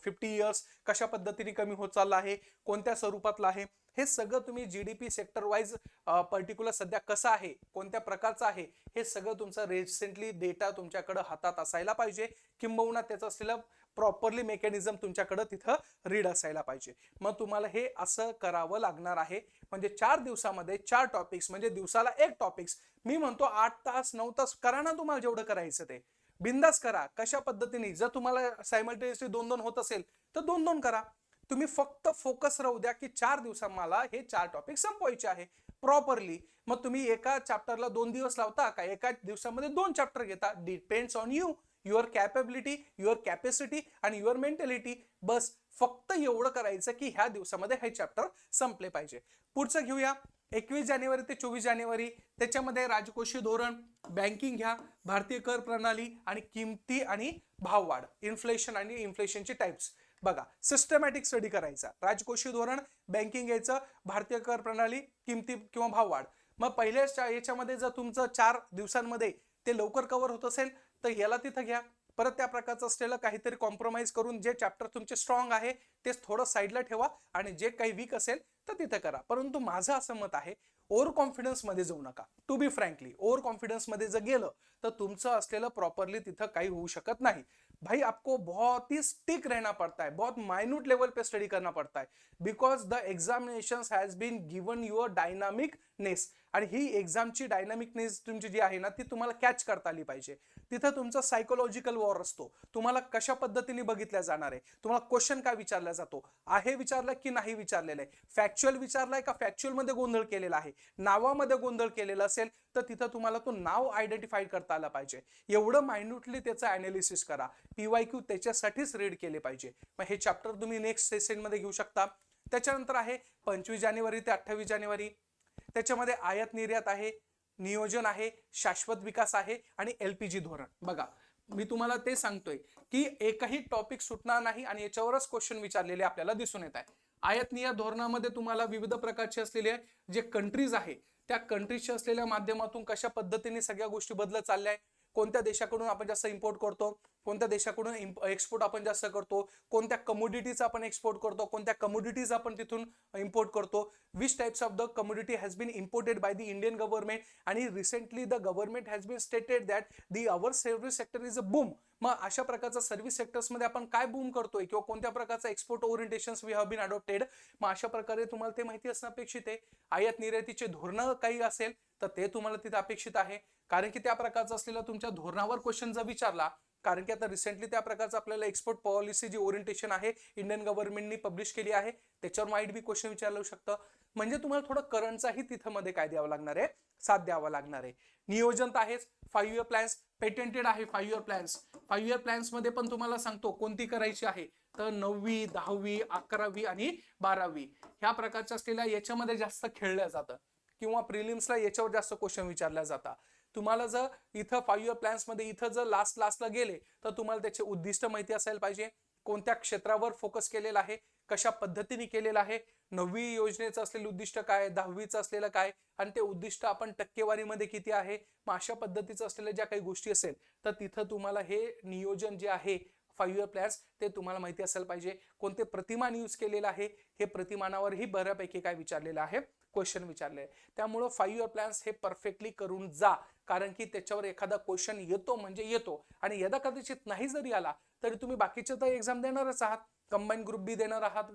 50 years, कशा पद्धतीने कमी होत चालला आहे, कोणत्या स्वरूपातलं आहे, हे सगळं तुम्ही जीडीपी सेक्टर वाईज पर्टिक्युलर सध्या कसं आहे, कोणत्या प्रकारचं आहे, हे सगळं तुमचं रिसेंटली डेटा तुमच्याकडे हातात असायला पाहिजे. किंबहुना त्याचं असलेलं प्रॉपरली मेकॅनिझम तुमच्याकडे तिथं रीड असायला पाहिजे. मग तुम्हाला हे असं करावं लागणार आहे. म्हणजे 4 दिवसामध्ये 4 टॉपिक्स म्हणजे दिवसाला 1 टॉपिक्स. मी म्हणतो 8 तास 9 तास करा ना, तुम्हाला जेवढं करायचं ते बिंदास करा. कशा पद्धतीने, जर तुम्हाला सायमल्टेनियसली 2-2 होत असेल तर 2-2 करा. तुम्ही फक्त फोकस राहू द्या की 4 दिवसात मला हे 4 टॉपिक संपवायचे आहे प्रॉपरली. मग तुम्ही एका चॅप्टरला 2 दिवस लावता का एका दिवसामध्ये 2 चॅप्टर घेता, depends on you, your capability, your capacity आणि युअर मेंटॅलिटी. बस फक्त एवढं करायचं की ह्या दिवसामध्ये हे चॅप्टर संपले पाहिजे. पुढचं घेऊया 21 जानेवारी ते 24 जानेवारी. त्याच्यामध्ये राजकोषीय धोरण, बँकिंग घ्या, भारतीय कर प्रणाली आणि किमती आणि भाववाढ, इन्फ्लेशन आणि इन्फ्लेशनचे टाइप्स. बघा, सिस्टमॅटिक स्टडी करायचा, राजकोषीय धोरण, बँकिंग यायचं, भारतीय कर प्रणाली, किमती किंवा भाव वाढ. मग पहिल्या याच्यामध्ये जर तुमचं 4 दिवसांमध्ये ते लवकर कव्हर होत असेल तर याला तिथं घ्या. परत त्या प्रकारचं असलेलं काहीतरी कॉम्प्रोमाइज करून जे चॅप्टर तुमचे स्ट्रॉंग आहे तेच थोडं साईडला ठेवा आणि जे काही वीक असेल तर तिथं करा. परंतु माझं असं मत आहे, ओव्हर कॉन्फिडन्स मध्ये जाऊ नका. To be frankly, over confidence मध्ये जर गेलं तर तुमचं असलेलं प्रॉपरली तिथं काही होऊ शकत नाही. भाई आपको बहुत ही स्टिक रहना पड़ता है, बहुत माइन्यूट लेवल पे स्टडी करना पड़ता है, because the examination has been given your dynamicness. आणि ही एक्झामची डायनामिकनेस तुमची जी आहे ना ती तुम्हाला कॅच करता आली पाहिजे. तिथं तुमचा सायकोलॉजिकल वॉर असतो, तुम्हाला कशा पद्धतीने बघितल्या जाणार आहे, तुम्हाला क्वेश्चन काय विचारला जातो, आहे विचारला की नाही विचारलेलं आहे, फॅक्च्युअल विचारलाय का फॅक्च्युअल मध्ये गोंधळ केलेला आहे, नावामध्ये गोंधळ केलेला असेल तर तिथं तुम्हाला तो नाव आयडेंटिफाय करता आला पाहिजे. एवढं मायन्यूटली त्याचं अनालिसिस करा. PYQ त्याच्यासाठीच रीड केले पाहिजे. मग हे चॅप्टर तुम्ही नेक्स्ट सेशन मध्ये घेऊ शकता. त्याच्यानंतर आहे 25 जानेवारी ते 28 जानेवारी. त्याच्यामध्ये आयात निर्यात आहे, नियोजन आहे, शाश्वत विकास आहे आणि LPG धोरण. बघा, मी तुम्हाला ते सांगतोय की एकही टॉपिक सुटणार नाही आणि याच्यावरच क्वेश्चन विचारलेले आपल्याला दिसून येत आहे. आयात निर्यात धोरणामध्ये तुम्हाला विविध प्रकारचे असलेले जे कंट्रीज आहे त्या कंट्रीजच्या असलेल्या माध्यमातून कशा पद्धतीने सगळ्या गोष्टी बदलत चालल्या आहे, कोणत्या देशाकडून आपण जास्त इम्पोर्ट करतो, कोणत्या देशाकडून एक्सपोर्ट आपण जास्त करतो, कोणत्या कमोडिटीज आपण एक्सपोर्ट करतो, कोणत्या कमोडिटीज आपण तिथून इम्पोर्ट करतो, which types of the commodity has been imported by the Indian government. आणि recently the government has been stated that the our service sector is a boom. मग अशा प्रकारचा सर्व्हिस सेक्टर्समध्ये आपण काय बूम करतोय किंवा कोणत्या प्रकारचा export orientations we have been adopted. मग अशा प्रकारे तुम्हाला ते माहिती असणं अपेक्षित आहे. आयात निर्यातीचे धोरणं काही असेल तर ते तुम्हाला तिथे अपेक्षित आहे, कारण की त्या प्रकारचं असलेलं तुमच्या धोरणावर क्वेश्चन जर विचारला, कारण की आता रिसेंटली त्या प्रकारचं आपल्याला एक्सपोर्ट पॉलिसी जी ओरिएंटेशन आहे इंडियन गव्हर्नमेंटनी पब्लिश केली आहे त्याच्यावर माइट बी क्वेश्चन विचारलं शकतं. म्हणजे तुम्हाला थोडं करंटचाही तिथं मध्ये काय द्यावं लागणार आहे, साथ द्यावा लागणार आहे. नियोजन तर आहेच, 5 इयर प्लॅन्स पेटेंटेड आहे. 5 इयर प्लॅन्स, 5 इयर प्लॅन्स मध्ये पण तुम्हाला सांगतो कोणती करायची आहे तर 9वी, 10वी, 11वी आणि 12वी ह्या प्रकारच्या असलेल्या याच्यामध्ये जास्त खेळल्या जातं किंवा प्रिलिम्सला याच्यावर जास्त क्वेश्चन विचारल्या जातात. तुम्हाला जर इथं 5 इयर प्लॅन्स मध्ये इथं जर लास्टला गेले तर तुम्हाला त्याचे उद्दिष्ट माहिती असायला पाहिजे, कोणत्या क्षेत्रावर फोकस केलेला आहे, कशा पद्धतीने केलेला आहे, 9वी योजनेचं असलेलं उद्दिष्ट काय, 10वीचं असलेलं काय आणि ते उद्दिष्ट आपण टक्केवारीमध्ये किती आहे. मग अशा पद्धतीचं असलेल्या ज्या काही गोष्टी असेल तर तिथं तुम्हाला हे नियोजन जे आहे 5 इयर प्लॅन्स ते तुम्हाला माहिती असायला पाहिजे. कोणते प्रतिमान यूज केलेलं आहे, हे प्रतिमानावरही बऱ्यापैकी काय विचारलेलं आहे, क्वेश्चन विचारले. त्यामुळं 5 इयर प्लॅन्स हे परफेक्टली करून जा, कारण की त्याच्यावर एखादा क्वेश्चन येतो म्हणजे येतो आणि यदा कदाचित नाही जरी आला तरी तुम्ही बाकीचे तर एक्झाम देणारच आहात, कंबाईन ग्रुप बी देणार आहात,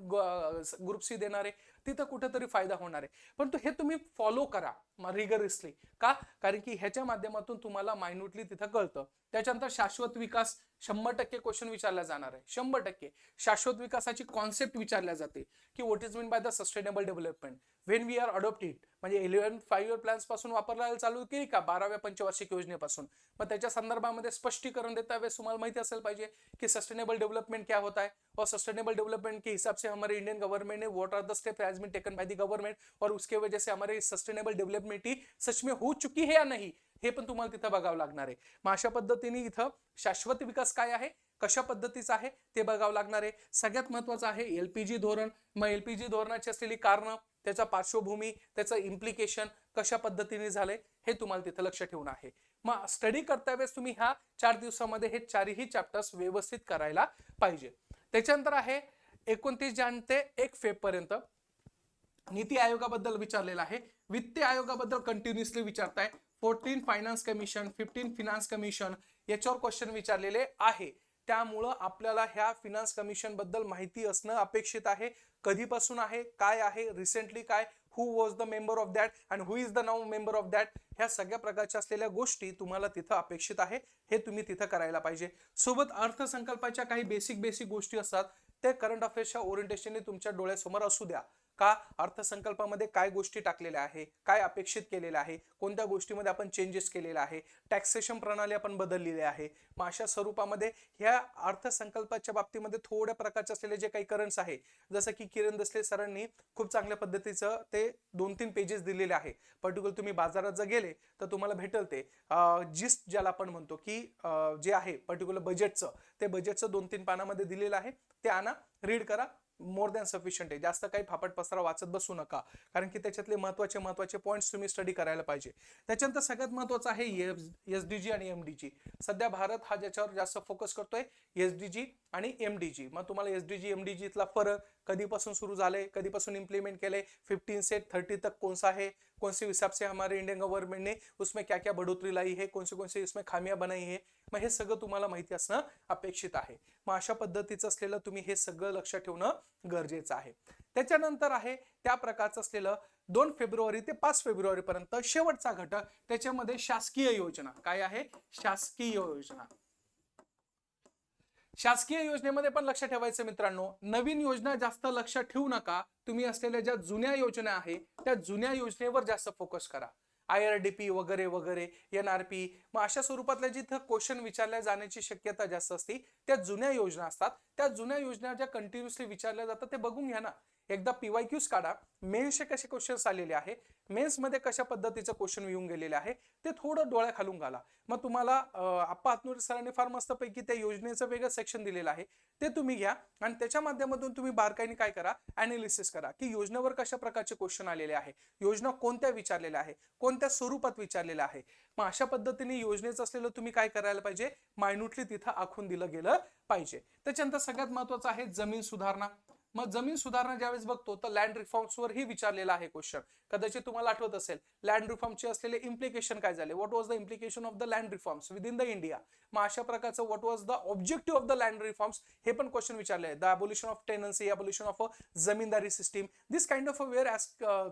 ग्रुप सी देणार आहे, तिथं कुठेतरी फायदा होणार आहे. परंतु हे तुम्ही फॉलो करा रिगरसली. का? कारण की ह्याच्या माध्यमातून तुम्हाला मायन्यूटली तिथं कळतं. त्याच्यानंतर शाश्वत विकास 100% क्वेश्चन विचारला जाणार आहे. 100% शाश्वत विकासाची कॉन्सेप्ट विचारल्या जाते की what is mean by the sustainable development when we are adopt it. म्हणजे 11 5 इयर प्लॅन्स पासून वापरायला चालू केली का 12व्या पंचवार्षिक योजनेपासून. मग त्याच्या संदर्भामध्ये स्पष्टीकरण देता वेळेस तुम्हाला माहिती असेल पाहिजे कि सस्टेनेबल डेवलपमेंट क्या होता है और सस्टेनेबल डेवलपमेंट के हिसाब से हमारे इंडियन गवर्नमेंट ने what are the step has been taken by the government और उसके वजह से हमारे सस्टेनेबल डेवलपमेंट ही सच में हो चुकी है या नहीं हे पण तुम्हाला तिथं बघावं लागणार आहे. मग अशा पद्धतीने इथं शाश्वत विकास काय आहे, कशा पद्धतीचं आहे ते बघावं लागणार आहे. सगळ्यात महत्वाचं आहे LPG धोरण. मग LPG धोरणाची असलेली कारणं, त्याचा पार्श्वभूमी, त्याचं इम्प्लिकेशन कशा पद्धतीने झालंय हे तुम्हाला तिथं लक्ष ठेवणं आहे. मग स्टडी करता वेळेस तुम्ही ह्या 4 दिवसामध्ये हे 4ही चॅप्टर्स व्यवस्थित करायला पाहिजे. त्याच्यानंतर आहे 29 जानेवारी ते 1 फेब्रुवारी पर्यंत नीती आयोगाबद्दल विचारलेलं आहे. वित्त आयोगाबद्दल कंटिन्युअसली विचारताय. 14 फायनान्स कमिशन, 15 फिनान्स कमिशन याच्यावर क्वेश्चन विचारलेले आहे. त्यामुळं आपल्याला ह्या फिनान्स कमिशन बद्दल माहिती असणं अपेक्षित आहे. कधीपासून आहे, काय आहे, रिसेंटली काय, who was the member of that and who is the now member of that, ह्या सगळ्या प्रकारच्या असलेल्या गोष्टी तुम्हाला तिथं अपेक्षित आहे. हे तुम्ही तिथं करायला पाहिजे. सोबत अर्थसंकल्पाच्या काही बेसिक गोष्टी असतात ते करंट अफेअर्सच्या ओरिएंटेशनने तुमच्या डोळ्यासमोर असू द्या. का अर्थसंकल्पामध्ये काय गोष्टी टाकलेल्या आहे, काय अपेक्षित केलेलं आहे, कोणत्या गोष्टीमध्ये आपण चेंजेस केलेला आहे, टॅक्सेशन प्रणाली आपण बदललेली आहे. मग अशा स्वरूपामध्ये ह्या अर्थसंकल्पाच्या बाबतीमध्ये थोड्या प्रकारचे असलेले जे काही करंट्स आहे, जसं की किरण दसले सरांनी खूप चांगल्या पद्धतीचं ते 2-3 पेजेस दिलेले आहे. पर्टिक्युलर तुम्ही बाजारात जर गेले तर तुम्हाला भेटेल ते जिस्ट ज्याला आपण म्हणतो की जे आहे पर्टिक्युलर बजेटचं, ते बजेटचं 2-3 पानामध्ये दिलेलं आहे. ते आणा, रीड करा, मोर दॅन सफिशियंट आहे. जास्त काही फापट पसरा वाचत बसू नका, कारण की त्याच्यातले महत्वाचे पॉईंट्स तुम्ही स्टडी करायला पाहिजे. त्याच्यानंतर सगळ्यात महत्वाचं आहे एसडीजी आणि एमडीजी. सध्या भारत हा ज्याच्यावर जास्त फोकस करतोय एसडीजी आणि एमडीजी. मग तुम्हाला एसडीजी एमडीजीतला फरक, कधीपासून सुरू झाले, कधीपासून इम्प्लीमेंट केले, 15 से 30 तक कौन सा है, कौन से हिसाब से हमारे इंडियन गवर्नमेंट ने उसमें क्या क्या बढ़ोतरी लाई है, कौन से इसमें खामियां बनाई है, मग हे सगळं तुम्हाला माहिती असणं अपेक्षित आहे. मग अशा पद्धतीचं असलेलं तुम्ही हे सगळं लक्षात ठेवणं गरजेचं आहे. त्याच्यानंतर आहे त्या प्रकारचं असलेलं 2 फेब्रुवारी ते 5 फेब्रुवारी पर्यंत शेवटचा घटक, त्याच्यामध्ये शासकीय योजना. काय आहे? शासकीय योजना. शासकीय योजनेमध्ये पण लक्ष ठेवायचं मित्रांनो, नवीन योजना जास्त लक्ष ठेवू नका. तुम्ही असलेल्या ज्या जुन्या योजना आहे त्या जुन्या योजनेवर जास्त फोकस करा. IRDP वगैरे वगैरे, NRP, मग अशा स्वरूपातल्या जिथं क्वेश्चन विचारल्या जाण्याची शक्यता जास्त असते त्या जुन्या योजना असतात. त्या जुन्या योजना ज्या कंटिन्युअसली विचारल्या जातात ते बघून घ्या ना. एकदा PYQs काढा, मेन्सचे कसे क्वेश्चन्स आलेले आहे, मेन्स मध्ये कशा पद्धतीचं क्वेश्चन येऊन गेलेले आहे ते थोडं डोळ्या खालून घाला. मग तुम्हाला आप्पा हातनुरे सरांनी फार मस्तपैकी त्या योजनेचं वेगळं सेक्शन दिलेलं आहे, ते तुम्ही घ्या आणि त्याच्या माध्यमातून तुम्ही बारकाईने काय करा, अनालिसिस करा की योजनेवर कशा प्रकारचे क्वेश्चन आलेले आहे, योजना कोणत्या विचारलेल्या आहे, कोणत्या स्वरूपात विचारलेल्या आहे. मग अशा पद्धतीने योजनेचं असलेलं तुम्ही काय करायला पाहिजे, मायन्यूटली तिथं आखून दिलं गेलं पाहिजे. त्याच्यानंतर सगळ्यात महत्वाचं आहे जमीन सुधारणा. मग जमीन सुधारणा ज्यावेळेस बघतो तर लँड रिफॉर्म्सवर ही विचारलेला आहे क्वेश्चन. कदाचित तुम्हाला आठवत असेल लँड रिफॉर्मचे असलेले इम्प्लिकेशन काय झाले, what was the implication of the land reforms with in the India. मग अशा प्रकारचं what was the objective of the land reforms हे पण क्वेश्चन विचारले आहे. The abolition of tenancy, abolition of zamindari system, this kind of where as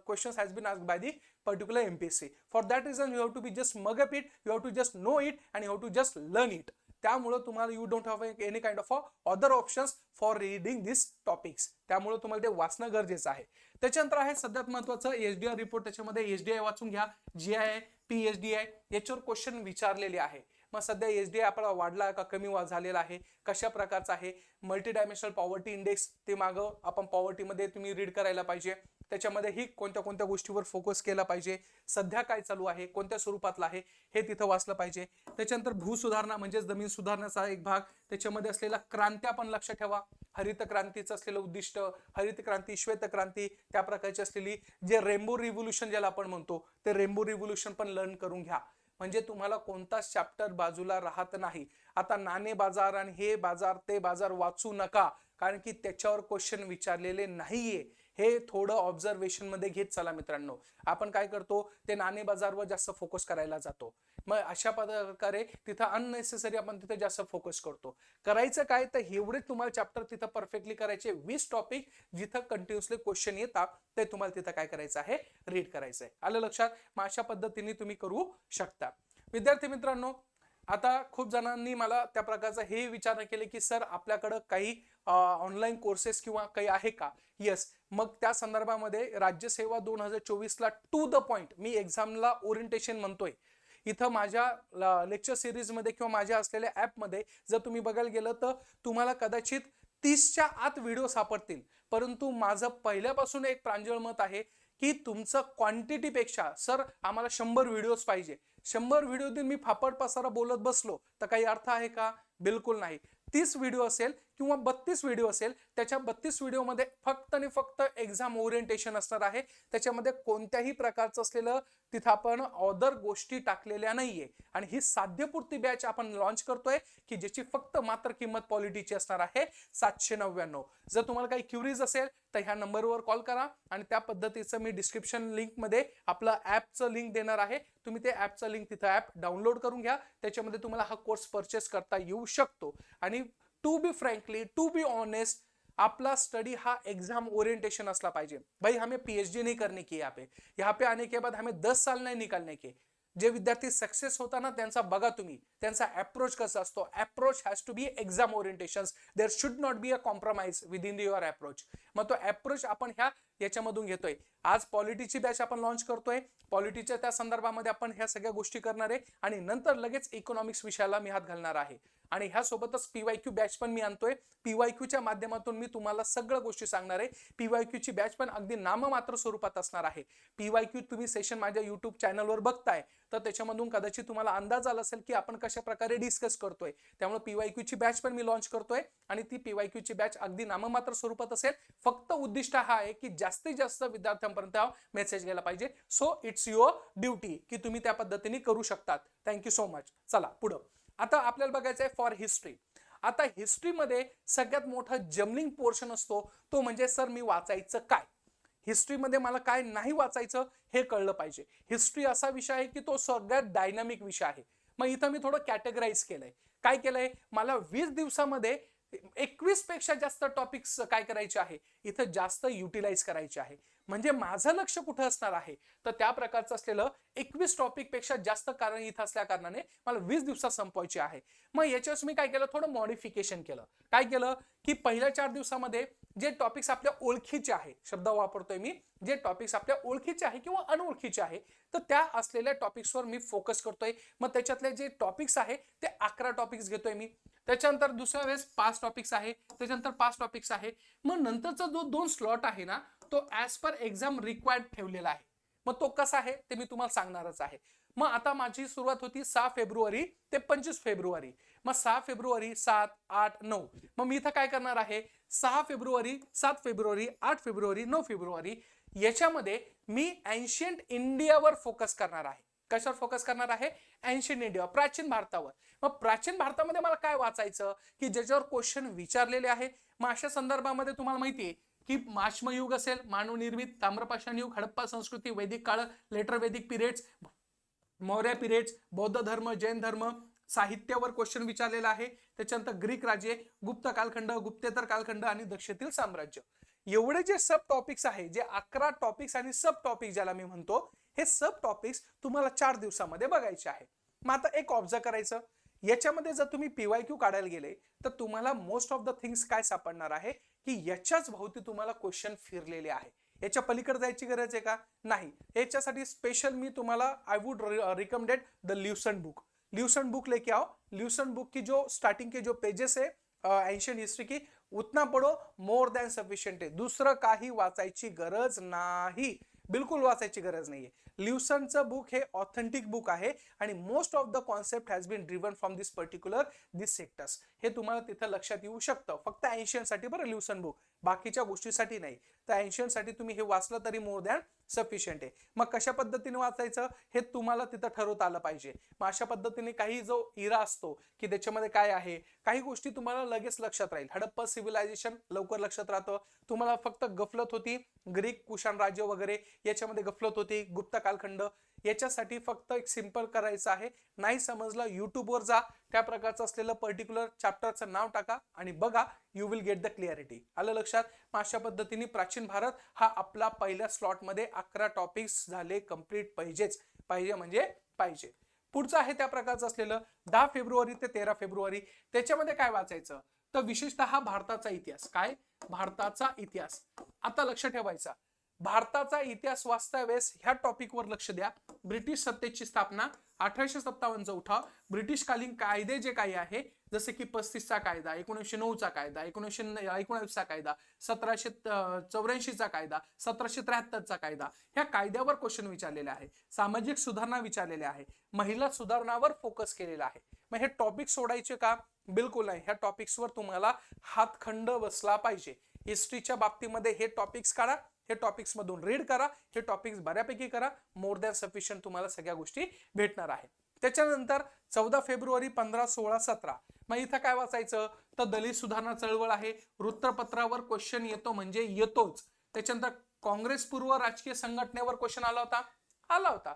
questions has been asked by the particular MPSC. For that reason you have to be just mug up it, you have to just know it and you have to just learn it. त्यामुळे तुम्हाला you don't have any kind of other options for reading this topics. त्यामुळे तुम्हाला ते वाचणं गरजेचं आहे. त्याच्यानंतर आहे सध्यात महत्वाचं एसडीआर रिपोर्ट. त्याच्यामध्ये एसडीआय वाचून घ्या, GI, PSDI याच्यावर क्वेश्चन विचारलेले आहे. मग सध्या एसडीआय आपला वाढला का कमी झालेला आहे, कशा प्रकारचा आहे, मल्टी डायमेन्शनल पॉवर्टी इंडेक्स, ते मागं आपण पॉवर्टीमध्ये तुम्ही रीड करायला पाहिजे. त्याच्यामध्ये ही कोणत्या कोणत्या गोष्टीवर फोकस केला पाहिजे, सध्या काय चालू आहे, कोणत्या स्वरूपातलं आहे हे तिथं वाचलं पाहिजे. त्याच्यानंतर भूसुधारणा म्हणजे जमीन सुधारण्याचा एक भाग, त्याच्यामध्ये असलेला क्रांत्या पण लक्ष ठेवा. हरित क्रांतीचं असलेलं उद्दिष्ट, हरित क्रांती, श्वेत क्रांती, त्या प्रकारची असलेली जे रेनबो रिव्होल्युशन ज्याला आपण म्हणतो ते रेनबो रिव्होल्युशन पण लर्न करून घ्या. म्हणजे तुम्हाला कोणताच चॅप्टर बाजूला राहत नाही. आता नाणे बाजार आणि हे बाजार ते बाजार वाचू नका, कारण की त्याच्यावर क्वेश्चन विचारलेले नाहीये. हे थोडं ऑब्झर्वेशन मध्ये घेत चला मित्रांनो. आपण काय करतो, ते नाणे बाजारवर जास्त फोकस करायला जातो. मग अशा प्रकारे तिथं अननेसेसरी आपण तिथे जास्त फोकस करतो. करायचं काय तर एवढेच तुम्हाला चॅप्टर तिथं परफेक्टली करायचे. 20 टॉपिक जिथं कंटिन्युअसली क्वेश्चन येतात ते तुम्हाला तिथं काय करायचं आहे, रीड करायचं आहे. आलं लक्षात? मग अशा पद्धतीने तुम्ही करू शकता. विद्यार्थी मित्रांनो, आता खूप जणांनी मला त्या प्रकारचं हे विचार केले की सर आपल्याकडं काही ऑनलाईन कोर्सेस किंवा काही आहे का. येस, मग त्या संदर्भामध्ये राज्यसेवा 2024 ला टू द पॉइंट मी एक्झामला ओरिएंटेशन म्हणतोय. इथं माझ्या लेक्चर सिरीज मध्ये किंवा माझ्या असलेल्या ॲपमध्ये जर तुम्ही बघायला गेलं तर तुम्हाला कदाचित 30च्या आत व्हिडिओ सापडतील. परंतु माझं पहिल्यापासून एक प्रांजळ मत आहे की तुमचं क्वांटिटीपेक्षा सर आम्हाला 100 व्हिडिओज पाहिजे. 100 व्हिडिओ दिन मी फापड पसारा बोलत बसलो तर काही अर्थ आहे का? बिलकुल नाही. 30 व्हिडिओ असेल किंवा 32 व्हिडिओ असेल, त्याच्या 32 व्हिडिओमध्ये फक्त आणि फक्त एक्झाम ओरिएंटेशन असणार आहे. त्याच्यामध्ये कोणत्याही प्रकारचं असलेलं तिथं आपण अदर गोष्टी टाकलेल्या नाहीये. आणि ही साध्यपुरती बॅच आपण लॉन्च करतोय की ज्याची फक्त मात्र किंमत पॉलिटीची असणार आहे 799. जर तुम्हाला काही क्युरीज असेल तर ह्या नंबरवर कॉल करा आणि त्या पद्धतीचं मी डिस्क्रिप्शन लिंकमध्ये आपलं ॲपचं लिंक देणार आहे. तुम्ही ते ॲपचं लिंक तिथं ॲप डाउनलोड करून घ्या. त्याच्यामध्ये तुम्हाला हा कोर्स परचेस करता येऊ शकतो. आणि to be frankly, to be honest, आपला स्टडी हा एग्जाम ओरिएंटेशन असला पाहिजे. भाई हमें PhD नहीं करने की, यहाँ पे आने के बाद हमें 10 साल नहीं निकालने के. जे विद्यार्थी सक्सेस होता ना त्यांचा बघा तुम्ही, त्यांचा अप्रोच कसा असतो. Approach has to be exam orientation. There should not be a compromise within your approach. मग तो अप्रोच आपण ह्या याच्यामधून घेतोय. आज पॉलिटीची बॅच आपण लॉन्च करतोय. पॉलिटीच्या त्या संदर्भामध्ये आपण ह्या सगळ्या गोष्टी करणार आहे आणि नंतर लगेच इकॉनॉमिक्स विषयाला मी हात घालणार आहे. आणि ह्या सोबतच पीवायक्यू बॅच पण मी आणतोय. पीवायक्यूच्या माध्यमातून मी तुम्हाला सगळ्या गोष्टी सांगणार आहे. पीवायक्यूची बॅच पण अगदी नाममात्र स्वरूपात असणार आहे. पीवायक्यू तुम्ही सेशन माझ्या युट्यूब चॅनलवर बघताय तर त्याच्यामधून कदाचित तुम्हाला अंदाज आला असेल की आपण कशा प्रकारे डिस्कस करतोय. त्यामुळे पीवायक्यूची बॅच पण मी लॉन्च करतोय आणि ती पीवायक्यूची बॅच अगदी नाममात्र स्वरूपात असेल. फक्त उद्दिष्ट हा आहे की जास्तीत जास्त विद्यार्थ्यांपर्यंत मेसेज गेला पाहिजे. सो इट्स युअर ड्युटी की तुम्ही त्या पद्धतीने करू शकतात. Thank you so much. चला पुढं. आता आपल्याला बघायचं आहे फॉर हिस्ट्री. आता हिस्ट्रीमध्ये सगळ्यात मोठा जमलिंग पोर्शन असतो तो म्हणजे सर मी वाचायचं काय. हिस्ट्रीमध्ये मला काय नाही वाचायचं हे कळलं पाहिजे. हिस्ट्री असा विषय आहे की तो सगळ्यात डायनामिक विषय आहे. मग इथं मी थोडं कॅटेगराईज केलंय. काय केलंय, मला 20 दिवसामध्ये 21 पेक्षा जास्त टॉपिक्स काय करायचे आहे, इथं जास्त युटिलाइज करायचे आहे. म्हणजे माझं लक्ष कुठं असणार आहे तर त्या प्रकारचं असलेलं 21 टॉपिक पेक्षा जास्त कारण इथं असल्या कारणाने मला 20 दिवसात संपवायचे आहे. मग याच्यावर मी काय केलं, थोडं मॉडिफिकेशन केलं. काय केलं की पहिल्या 4 दिवसामध्ये जे टॉपिक्स आपल्या ओळखीचे आहे, शब्द वापरतोय मी, जे टॉपिक्स आपल्या ओळखीचे आहे किंवा अनोळखीचे आहे तर त्या असलेल्या टॉपिक्सवर मी फोकस करतोय. मग त्याच्यातले जे टॉपिक्स आहे ते 11 टॉपिक्स घेतोय मी. त्याच्यानंतर दुसऱ्या वेळेस 5 टॉपिक्स आहे, त्याच्यानंतर 5 टॉपिक्स आहे. मग नंतरचा जो 2 स्लॉट आहे ना तो ऍज पर एक्झाम रिक्वायर्ड ठेवलेला आहे. मग तो कसा आहे ते मी तुम्हाला सांगणारच आहे. मग आता माझी सुरुवात होती 6 फेब्रुवारी ते 25 फेब्रुवारी. मग 6 फेब्रुवारी, 7, 8, 9. मग मी इथं काय करणार आहे, 6 फेब्रुवारी, 7 फेब्रुवारी, 8 फेब्रुवारी, 9 फेब्रुवारी याच्यामध्ये मी एन्शियंट इंडियावर फोकस करणार आहे. कशावर फोकस करणार आहे, एन्शियंट इंडिया, प्राचीन भारतावर. मग प्राचीन भारतामध्ये मला काय वाचायचं की ज्याच्यावर क्वेश्चन विचारलेले आहे. मग अशा संदर्भामध्ये तुम्हाला माहिती आहे की माश्मयुग असेल, मानवनिर्मित, ताम्रपाषाण युग, हडप्पा संस्कृती, वैदिक काळ, लेटर वैदिक पिरियड्स, मौर्य पिरियड्स, बौद्ध धर्म, जैन धर्म, साहित्यावर क्वेश्चन विचारलेला आहे. त्याच्यानंतर ग्रीक राज्ये, गुप्त कालखंड, गुप्तेतर कालखंड आणि दक्षिणेतील साम्राज्य. एवढे जे सब टॉपिक्स आहे, जे 11 टॉपिक्स आणि सब टॉपिक ज्याला मी म्हणतो, हे सब टॉपिक्स तुम्हाला 4 दिवसामध्ये बघायचे आहे. मग आता एक ऑब्झर्व करायचं, याच्यामध्ये जर तुम्ही पीवायक्यू काढायला गेले तर तुम्हाला मोस्ट ऑफ द थिंग्स काय सापडणार आहे की याच्याच भोवती तुम्हाला क्वेश्चन फिरलेले आहे. याच्या पलीकडे जायची गरज आहे का, नाही. याच्यासाठी स्पेशल मी तुम्हाला I would recommended the Luzon book. Luzon book लेके आओ. ल्यूसन बुक की जो स्टार्टिंग के जो पेजेस है एंशियंट हिस्ट्री की, उतना पढ़ो, मोर दॅन सफिशियंट आहे. दुसरं काही वाचायची गरज नाही, बिलकुल वाचायची गरज नाहीये. ल्यूसनचं बुक हे ऑथेंटिक बुक आहे आणि most of the concept has been driven from this particular this sectors. हे तुम्हाला तिथं लक्षात येऊ शकतं. फक्त एन्शियंट साठी बरं ल्यूसन बुक, बाकीच्या गोष्टीसाठी नाही. तर एन्शियंट साठी तुम्ही हे वाचलं तरी मोर दॅन सफिशियंट आहे. मग कशा पद्धतीने वाचायचं हे तुम्हाला तिथं ठरवता आलं पाहिजे. मग अशा पद्धतीने काही जो इरा असतो की त्याच्यामध्ये काय आहे, काही गोष्टी तुम्हाला लगेच लक्षात राहील. हडप्पा सिव्हिलायझेशन लवकर लक्षात राहतं. तुम्हाला फक्त गफलत होती ग्रीक कुशाण राज्य वगैरे याच्यामध्ये गफलत होती, गुप्त कालखंड याच्यासाठी फक्त एक सिंपल करायचं आहे. नाही समजलं युट्यूबवर जा, त्या प्रकारचं असलेलं पर्टिक्युलर चॅप्टरचं नाव टाका आणि बघा, you will get the clarity. आलं लक्षात. अशा पद्धतीने प्राचीन भारत हा आपला पहिल्या स्लॉटमध्ये 11 टॉपिक्स झाले कंप्लीट पाहिजे म्हणजे पाहिजे. पुढचं आहे त्या प्रकारचं असलेलं 10 फेब्रुवारी ते 13 फेब्रुवारी. त्याच्यामध्ये काय वाचायचं तर विशेषतः भारताचा इतिहास. काय, भारताचा इतिहास. आता लक्ष ठेवायचा, भारताचा इतिहास वाचता वेळेस ह्या टॉपिकवर लक्ष द्या. ब्रिटिश सत्तेची स्थापना, 1857चा उठाव, ब्रिटिशकालीन कायदे जे काही आहे जसे की 35चा कायदा, 1909चा कायदा, 1919चा कायदा, 1784चा कायदा, 1773चा कायदा, ह्या कायद्यावर क्वेश्चन विचारलेले आहे. सामाजिक सुधारणा विचारलेल्या आहे. महिला सुधारणावर फोकस केलेला आहे. मग हे टॉपिक सोडायचे का, बिलकुल नाही. ह्या टॉपिक्सवर तुम्हाला हातखंड बसला पाहिजे. हिस्ट्रीच्या बाबतीमध्ये हे टॉपिक्स काढा, हे टॉपिक्स मधून रीड करा, हे टॉपिक्स बऱ्यापैकी करा, मोर दॅन सफिशियंट तुम्हाला सगळ्या गोष्टी भेटणार आहे. त्याच्यानंतर 14 फेब्रुवारी, 15, 16, 17. मग इथं काय वाचायचं तर दलित सुधारणा चळवळ आहे. वृत्तपत्रावर क्वेश्चन येतो म्हणजे येतोच. त्याच्यानंतर काँग्रेस पूर्व राजकीय संघटनेवर क्वेश्चन आला होता.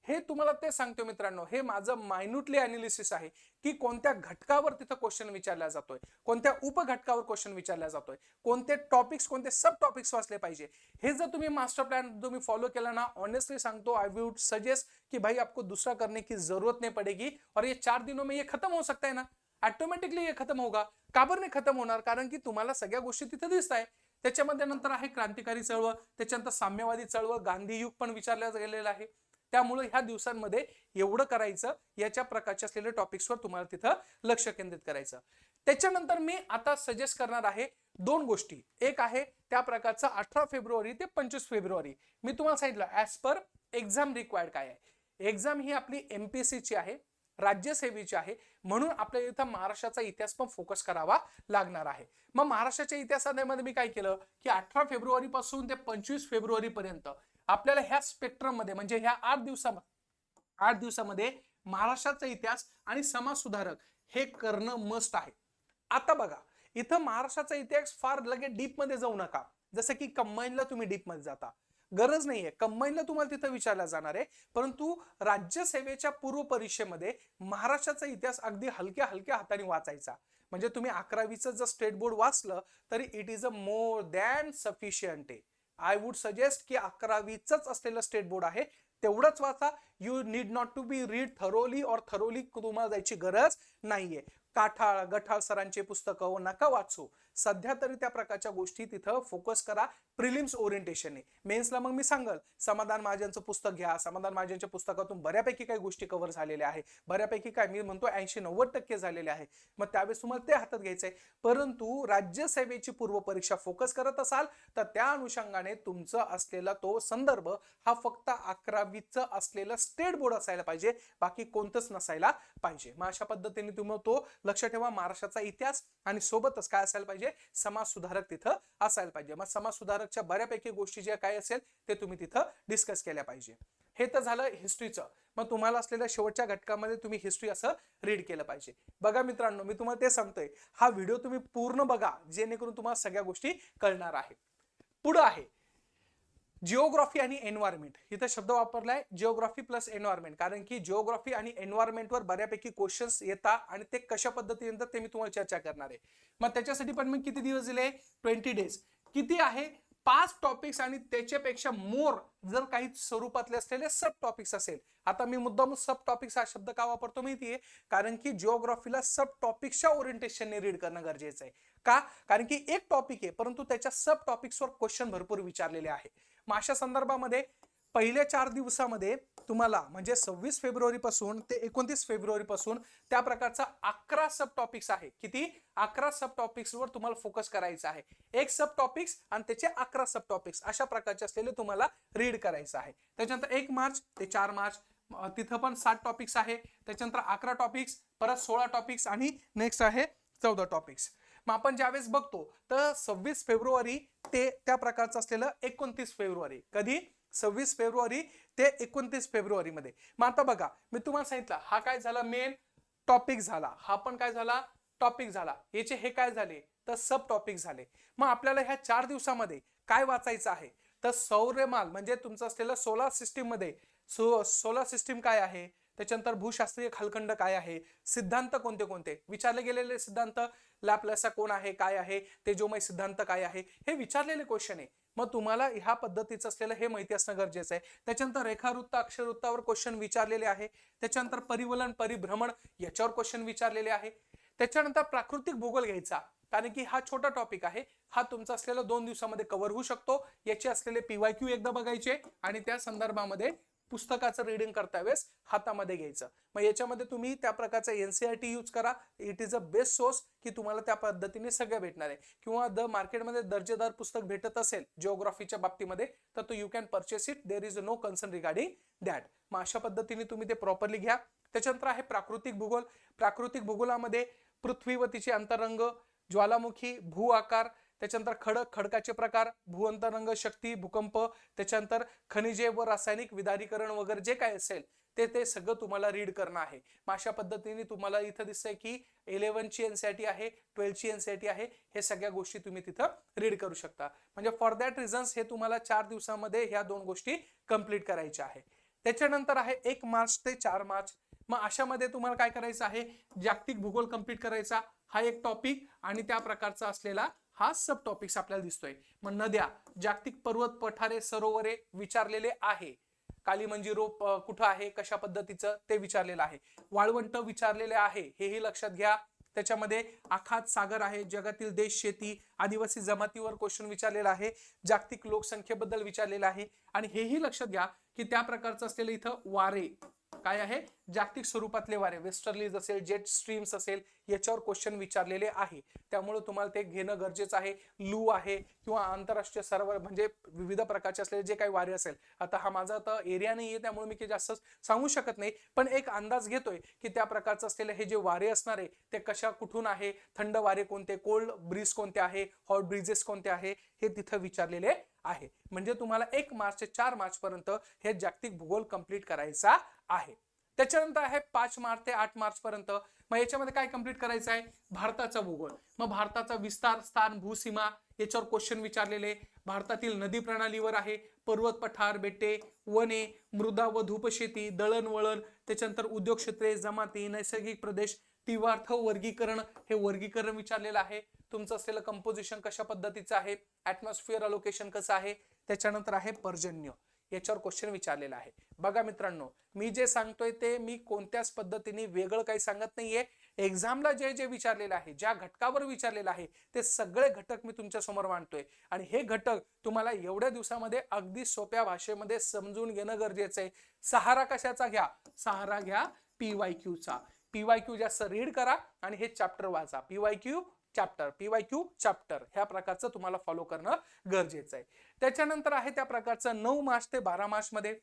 हे तुम्हाला ते सांगतो मित्रांनो, हे माझं मायन्यूटली अनालिसिस आहे की कोणत्या घटकावर तिथं क्वेश्चन विचारला जातोय, कोणत्या उपघटकावर क्वेश्चन विचारला जातोय, कोणते टॉपिक्स, कोणते सब टॉपिक्स वाचले पाहिजे. हे जर तुम्ही मास्टर प्लान तुम्ही फॉलो केला ना, ऑनेस्टली सांगतो, आई वुड सजेस्ट कि भाई आपको दूसरा करने की जरूरत नहीं पड़ेगी और ये 4 दिनों में ये खत्म हो सकता है ना, ऑटोमेटिकली ये खत्म होगा. का बरं नाही खत्म होणार, कारण की तुम्हाला सगळ्या गोष्टी तिथे दिसत आहे. त्याच्यामध्ये नंतर आहे क्रांतिकारी चळवळ, त्याच्यानंतर साम्यवादी चळवळ, गांधी युग पण विचारलं गेलेलं आहे. त्यामुळे ह्या दिवसांमध्ये एवढं करायचं, याच्या प्रकारचे असलेले टॉपिक्सवर तुम्हाला तिथं लक्ष केंद्रित करायचं. त्याच्यानंतर मी आता सजेस्ट करणार आहे दोन गोष्टी. एक आहे त्या प्रकारचा 18 फेब्रुवारी ते 25 फेब्रुवारी. मी तुम्हाला सांगितलं ऍज पर एक्झाम रिक्वायर्ड काय आहे. एक्झाम ही आपली MPSC ची आहे, राज्यसेवेची आहे, म्हणून आपल्याला इथं महाराष्ट्राचा इतिहास पण फोकस करावा लागणार आहे. मग महाराष्ट्राच्या इतिहासामध्ये मी काय केलं की 18 फेब्रुवारी पासून ते 25 फेब्रुवारी पर्यंत आपल्याला ह्या स्पेक्ट्रम मध्ये म्हणजे ह्या 8 दिवसामध्ये महाराष्ट्राचा इतिहास आणि समाज सुधारक हे करणं मस्ट आहे. आता बघा इथं महाराष्ट्राचा इतिहास फार लगेच डीप मध्ये जाऊ नका. जसं की कंबाईनला तुम्ही डीप मध्ये जाता, गरज नाहीये. कंबाईनला तुम्हाला तिथं विचारला जाणार आहे, परंतु राज्यसेवेच्या पूर्व परीक्षेमध्ये महाराष्ट्राचा इतिहास अगदी हलक्या हलक्या हाताने वाचायचा. म्हणजे तुम्ही 11वीचं जर स्टेट बोर्ड वाचलं तरी it is a more than sufficient. I would suggest की 11वीच असलेलं स्टेट बोर्ड आहे तेवढंच वाचा. You need not to be read thoroughly और थरोली तुम्हाला जायची गरज नाहीये. गठाळ सरांचे पुस्तकं नका वाचू. सध्या तरी त्या प्रकारच्या गोष्टी तिथं फोकस करा प्रिलिम्स ओरिएंटेशनने. मेन्सला मग मी सांगल समाधान महाजनचं पुस्तक घ्या. समाधान महाजनच्या पुस्तकातून बऱ्यापैकी काही गोष्टी कव्हर झालेल्या आहे, बऱ्यापैकी काय मी म्हणतो 80-90% झालेले आहे. मग त्यावेळेस तुम्हाला ते हातात घ्यायचंय. परंतु राज्यसेवेची पूर्व परीक्षा फोकस करत असाल तर त्या अनुषंगाने तुमचं असलेला तो संदर्भ हा फक्त 11वीचं असलेलं स्टेट बोर्ड असायला पाहिजे, बाकी कोणतंच नसायला पाहिजे. मग अशा पद्धतीने तुम्ही तो लक्ष ठेवा. महाराष्ट्राचा इतिहास आणि सोबतच काय असायला पाहिजे, समाज सुधारक तिथं असायला पाहिजे. मग समाज सुधारकच्या बऱ्यापैकी गोष्टी ज्या काय असेल ते तुम्ही तिथं डिस्कस केल्या पाहिजे. हे तर झालं हिस्ट्रीचं. मग तुम्हाला असलेल्या शेवटच्या घटकामध्ये तुम्ही हिस्ट्री असं रीड केलं पाहिजे. बघा मित्रांनो, मी तुम्हाला ते सांगतोय, हा व्हिडिओ तुम्ही पूर्ण बघा जेणेकरून तुम्हाला सगळ्या गोष्टी कळणार आहे. पुढे आहे जिओग्राफी आणि एन्व्हायरमेंट. इथं शब्द वापरलाय जिओग्राफी प्लस एन्व्हायरमेंट, कारण की जिओग्राफी आणि एन्व्हायरमेंटवर बऱ्यापैकी क्वेश्चन्स येतात आणि ते कशा पद्धतीने येतात ते मी तुम्हाला चर्चा करणार आहे. मग त्याच्यासाठी पण मी किती दिवस दिले, 20 डेज. किती आहे, 5 टॉपिक्स आणि त्याच्यापेक्षा मोर जर काही स्वरूपातले असलेले सब टॉपिक्स असेल. आता मी मुद्दाम सब टॉपिक्स हा शब्द का वापरतो माहितीये, कारण की जिओग्राफीला सब टॉपिक्सच्या ओरिएंटेशनने रीड करणं गरजेचं आहे. का, कारण की एक टॉपिक आहे परंतु त्याच्या सब टॉपिक्सवर क्वेश्चन भरपूर विचारलेले आहे. मग अशा संदर्भामध्ये पहिल्या 4 दिवसामध्ये तुम्हाला म्हणजे 26 फेब्रुवारी पासून ते 29 फेब्रुवारी पासून त्या प्रकारचा 11 सब टॉपिक्स आहे. किती, 11 सब टॉपिक्सवर तुम्हाला फोकस करायचा आहे. एक सब टॉपिक्स आणि त्याचे 11 सब टॉपिक्स अशा प्रकारचे असलेले तुम्हाला रीड करायचं आहे. त्याच्यानंतर 1 मार्च ते 4 मार्च तिथं पण 7 टॉपिक्स आहे. त्याच्यानंतर 11 टॉपिक्स, परत 16 टॉपिक्स आणि नेक्स्ट आहे 14 टॉपिक्स. मग आपण ज्यावेळेस बघतो तर 26 फेब्रुवारी ते त्या प्रकारचं असलेलं 29 फेब्रुवारी. कधी, 26 फेब्रुवारी ते 29 फेब्रुवारी मध्ये. मग आता बघा मी तुम्हाला सांगितलं हा काय झाला, मेन टॉपिक झाला. हा पण काय झाला, टॉपिक झाला. याचे हे काय झाले तर सब टॉपिक झाले. मग आपल्याला ह्या 4 दिवसामध्ये काय वाचायचं आहे तर सौरमाल म्हणजे तुमचं असलेलं सोलार सिस्टीम मध्ये सोलार सिस्टीम काय आहे, त्याच्यानंतर भूशास्त्रीय खालखंड काय आहे, सिद्धांत कोणते कोणते विचारले गेलेले सिद्धांत, लॅपलासा कोण आहे, काय आहे, तेजोमय सिद्धांत काय आहे, हे विचारलेले क्वेश्चन आहे. मग तुम्हाला ह्या पद्धतीचं असलेलं हे माहिती असणं गरजेचं आहे. त्याच्यानंतर रेखावृत्त अक्षरवृत्तावर क्वेश्चन विचारलेले आहे. त्याच्यानंतर परिवलन परिभ्रमण याच्यावर क्वेश्चन विचारलेले आहे. त्याच्यानंतर प्राकृतिक भूगोल घ्यायचा, कारण की हा छोटा टॉपिक आहे. हा तुमचा असलेला 2 दिवसामध्ये कव्हर होऊ शकतो. याचे असलेले PYQ एकदा बघायचे आणि त्या संदर्भामध्ये पुस्तकाचं रीडिंग करता वेळेस हातामध्ये घ्यायचं. मग याच्यामध्ये तुम्ही त्या प्रकारचा NCERT यूज करा. It is a best source की तुम्हाला त्या पद्धतीने सगळं भेटणार आहे. किंवा मार्केटमध्ये दर्जेदार पुस्तक भेटत असेल जिओग्राफीच्या बाबतीमध्ये तर तो you can purchase it. There is no concern regarding that. मग अशा पद्धतीने तुम्ही ते प्रॉपरली घ्या. त्याच्यानंतर आहे प्राकृतिक भूगोल. प्राकृतिक भूगोलामध्ये पृथ्वी व तिचे अंतरंग, ज्वालामुखी, भू आकार, त्याच्यानंतर खडक, खडकाचे प्रकार, भूअंतरंग शक्ती, भूकंप, त्याच्यानंतर खनिजे व रासायनिक विदारीकरण वगैरे जे काय असेल ते सगळं तुम्हाला रीड करणं आहे. मग अशा पद्धतीने तुम्हाला इथं दिसतंय की 11ची NCERT आहे, 12ची NCERT आहे. हे सगळ्या गोष्टी तुम्ही तिथं रीड करू शकता. म्हणजे फॉर दॅट रिझन्स हे तुम्हाला 4 दिवसामध्ये ह्या 2 गोष्टी कंप्लीट करायच्या आहे. त्याच्यानंतर आहे 1 मार्च ते 4 मार्च. मग अशामध्ये तुम्हाला काय करायचं आहे, जागतिक भूगोल कंप्लीट करायचा. हा एक टॉपिक आणि त्या प्रकारचा असलेला हा सब टॉपिक्स आपल्याला दिसतोय. मग नद्या, जागतिक पर्वत, पठारे, सरोवरे विचारलेले आहे. काली मंजिरो कुठं आहे, कशा पद्धतीचं ते विचारलेलं आहे. वाळवंट विचारलेले आहे, हेही लक्षात घ्या. त्याच्यामध्ये आखात सागर आहे, जगातील देश, शेती, आदिवासी जमातीवर क्वेश्चन विचारलेला आहे, जागतिक लोकसंख्येबद्दल विचारलेला आहे. आणि हेही लक्षात घ्या की त्या प्रकारचं असलेलं इथं वारे काय आहे, जागतिक स्वरूपातले वारे, वेस्टर्लीज असेल, जेट स्ट्रीम्स असेल, याच्यावर क्वेश्चन विचारलेले आहे. त्यामुळे तुम्हाला ते घेणं गरजेचं आहे. लू आहे किंवा आंतरराष्ट्रीय सर्व म्हणजे विविध प्रकारचे असलेले जे काही वारे असेल, आता हा माझा आता एरिया नाहीये त्यामुळे मी काही जास्त सांगू शकत नाही, पण एक अंदाज घेतोय की त्या प्रकारचं असलेले हे जे वारे असणार आहे ते कशा कुठून आहे, थंड वारे कोणते, कोल्ड ब्रीज कोणते आहे, हॉट ब्रिजेस कोणते आहे, हे तिथं विचारलेले आहे. म्हणजे तुम्हाला 1 मार्च ते 4 मार्च पर्यंत हे जागतिक भूगोल कंप्लीट करायचा आहे. त्याच्यानंतर आहे 5 मार्च ते 8 मार्च पर्यंत. मग याच्यामध्ये काय कंप्लीट करायचं आहे, भारताचा भूगोल. मग भारताचा विस्तार, स्थान, भूसीमा याच्यावर क्वेश्चन विचारलेले. भारतातील नदी प्रणालीवर आहे, पर्वत, पठार, बेटे, वने, मृदा व धूपशेती, दळणवळण, त्याच्यानंतर उद्योग क्षेत्रे, जमाती, नैसर्गिक प्रदेश, तीव्रार्थ वर्गीकरण, हे वर्गीकरण विचारलेलं आहे. तुमचं असलेलं कंपोजिशन कशा पद्धतीचं आहे, ऍटमॉस्फिअर अलोकेशन कसं आहे. त्याच्यानंतर आहे पर्जन्य, याच्यावर क्वेश्चन विचारलेला आहे. बघा मित्रांनो, मी जे सांगतोय ते मी कोणत्याच पद्धतीने वेगळं काही सांगत नाहीये. एक्झामला जे जे विचारलेलं आहे, ज्या घटकावर विचारलेलं आहे, ते सगळे घटक मी तुमच्या समोर मांडतोय. आणि हे घटक तुम्हाला एवढ्या दिवसामध्ये अगदी सोप्या भाषेमध्ये समजून घेणं गरजेचं आहे. सहारा कशाचा घ्या, सहारा घ्या PYQ चा. PYQ जास्त रीड करा आणि हे चॅप्टर वाचा. PYQ चॅप्टर ह्या प्रकारचं तुम्हाला फॉलो करणं गरजेचं आहे. त्याच्यानंतर आहे त्या प्रकारचं 9 मार्च ते 12 मार्च मध्ये.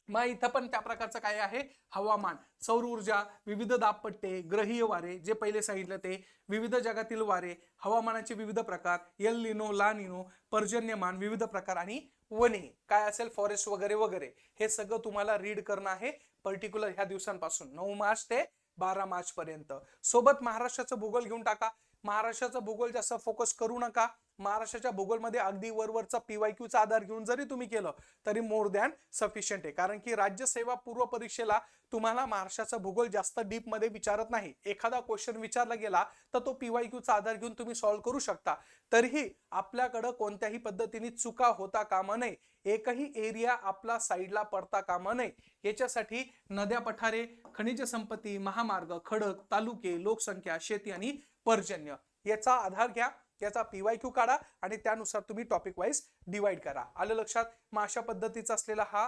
मग इथं पण त्या प्रकारचं काय आहे, हवामान, सौर ऊर्जा, विविध दाबपट्टे, ग्रहीय वारे, जे पहिले सांगितलं ते, विविध जगातील वारे, हवामानाचे विविध प्रकार, एल निनो, ला निनो, पर्जन्यमान, विविध प्रकार, आणि वने काय असेल, फॉरेस्ट वगैरे वगैरे. हे सगळं तुम्हाला रीड करणं आहे पर्टिक्युलर ह्या दिवसांपासून 9 मार्च ते 12 मार्च पर्यंत. सोबत महाराष्ट्राचं भूगोल घेऊन टाका. महाराष्ट्राचा भूगोल जास्त फोकस करू नका. महाराष्ट्राच्या भूगोलमध्ये अगदी वरवरचा PYQ चा आधार घेऊन जरी तुम्ही केलं तरी मोर दॅन सफिशियंट आहे. कारण की राज्यसेवा पूर्व परीक्षेला तुम्हाला महाराष्ट्राचा भूगोल जास्त डीप मध्ये विचारत नाही. एखादा क्वेश्चन विचारला गेला तर तो PYQ चा आधार घेऊन तुम्ही सॉल्व्ह करू शकता. तरीही आपल्याकडे कोणत्याही पद्धतीने चुका होता कामा नये, एकही एरिया आपला साईडला पडता कामा नये. याच्यासाठी नद्या, पठारे, खनिज संपत्ती, महामार्ग, खडक, तालुके, लोकसंख्या, शेती आणि पर्जन्य याचा आधार घ्या, याचा PYQ काढा आणि त्यानुसार तुम्ही टॉपिक वाईज डिवाइड करा. आलं लक्षात. मग अशा पद्धतीचा असलेला हा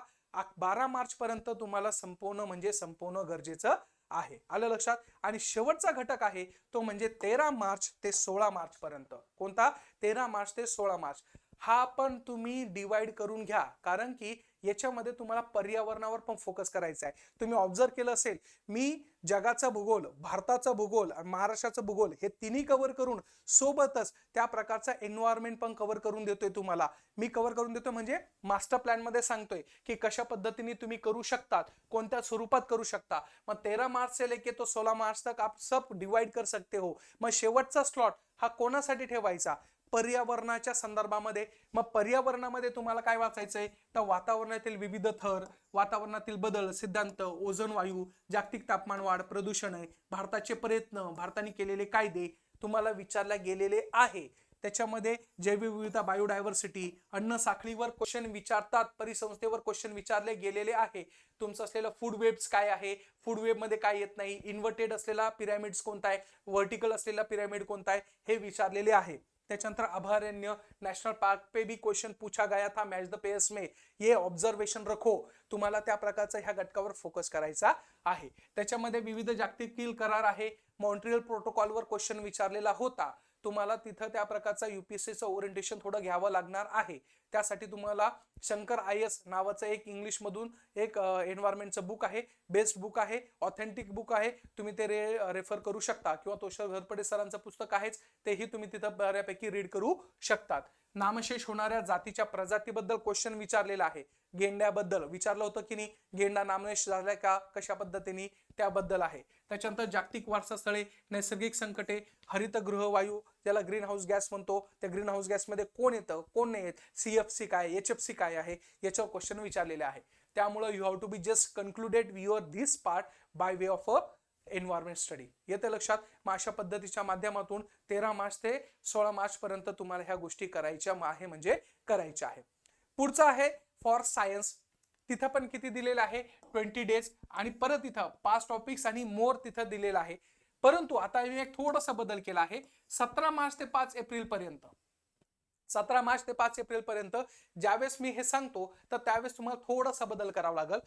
12 मार्च पर्यंत तुम्हाला संपवणं गरजेचं आहे. आलं लक्षात. आणि शेवटचा घटक आहे तो म्हणजे 13 मार्च ते 16 मार्च पर्यंत. कोणता, 13 मार्च ते 16 मार्च. हा पण तुम्ही डिवाइड करून घ्या, कारण की याच्यामध्ये तुम्हाला पर्यावरणावर पण फोकस करायचा आहे. तुम्ही ऑब्झर्व केलं असेल, मी जगाचा भूगोल, भारताचा भूगोल, महाराष्ट्राचं भूगोल हे तिन्ही कव्हर करून सोबतच त्या प्रकारचा एन्व्हायरमेंट पण कव्हर करून देतोय तुम्हाला. मी कव्हर करून देतोय म्हणजे मास्टर प्लॅन मध्ये सांगतोय की कशा पद्धतीने तुम्ही करू शकतात, कोणत्या स्वरूपात करू शकता. मग 13 मार्च से लेके तो 16 मार्च तक आप सब डिवाइड कर सकते हो. मग शेवटचा स्लॉट हा कोणासाठी ठेवायचा, पर्यावरणाच्या संदर्भामध्ये. मग पर्यावरणामध्ये तुम्हाला काय वाचायचंय, तर वातावरणातील विविध थर, वातावरणातील बदल, सिद्धांत, ओझोन वायू, जागतिक तापमान वाढ, प्रदूषण आहे, भारताचे प्रयत्न, भारताने केलेले कायदे तुम्हाला विचारले गेलेले आहे. त्याच्यामध्ये जैवविविधता, बायोडायव्हर्सिटी, अन्न साखळीवर क्वेश्चन विचारतात, परिसंस्थेवर क्वेश्चन विचारले गेलेले आहे. तुमचं असलेलं फूड वेब्स काय आहे, फूड वेब मध्ये काय येत नाही, इन्व्हर्टेड असलेला पिरामिड्स कोणता आहे, व्हर्टिकल असलेला पिरामिड कोणता आहे, हे विचारलेले आहे. त्याच्यानंतर अभयारण्य, नॅशनल पार्क पे भी क्वेश्चन पूछा गया था मैच द पेयर्स में, ये ऑब्झर्वेशन रखो. तुम्हाला त्या प्रकारचा ह्या घटकावर फोकस करायचा आहे. त्याच्यामध्ये विविध जागतिक करार आहे, मॉन्ट्रियल प्रोटोकॉलवर क्वेश्चन विचारलेला होता. तुम्हाला तिथं त्या प्रकारचा UPSCचं ओरिएंटेशन थोडं घ्यावं लागणार आहे. त्यासाठी तुम्हाला शंकर IS नावाचं एक इंग्लिश मधून एक एन्व्हायरमेंटचं बुक आहे, बेस्ट बुक आहे, ऑथेंटिक बुक आहे. तुम्ही ते रेफर करू शकता, किंवा तोषर घरपडे सरांचं पुस्तक आहेच, तेही तुम्ही तिथं बऱ्यापैकी रीड करू शकतात. नामशेष होणाऱ्या जातीच्या प्रजातीबद्दल क्वेश्चन विचारलेला आहे. गेंड्याबद्दल विचारलं होतं की नाही, गेंडा नामशेष झालाय का, कशा पद्धतीने, त्याबद्दल आहे. त्याच्यानंतर जागतिक वारसा स्थळे, नैसर्गिक संकटे, हरितगृह वायू ज्याला ग्रीन हाऊस गॅस म्हणतो, त्या ग्रीन हाऊस गॅस मध्ये कोण येतं, कोण नाही येत, CFC काय, HFC काय आहे, याच्यावर क्वेश्चन विचारलेले आहे. त्यामुळे you have to be just concluded your this part by way of a environment study. येते लक्षात. मग अशा पद्धतीच्या माध्यमातून 13 मार्च ते 16 मार्च पर्यंत तुम्हाला ह्या गोष्टी करायच्या आहे, म्हणजे करायच्या आहे. पुढचं आहे फॉर सायन्स. तिथं पण किती दिलेलं आहे, 20 डेज. आणि परत इथं 5 टॉपिक्स आणि मोर तिथं दिलेलं आहे. परंतु आता मी एक थोडासा बदल केला आहे. 17 मार्च ते 5 एप्रिल पर्यंत, 17 मार्च ते 5 एप्रिल पर्यंत ज्यावेळेस मी हे सांगतो तर त्यावेळेस तुम्हाला थोडासा बदल करावा लागेल.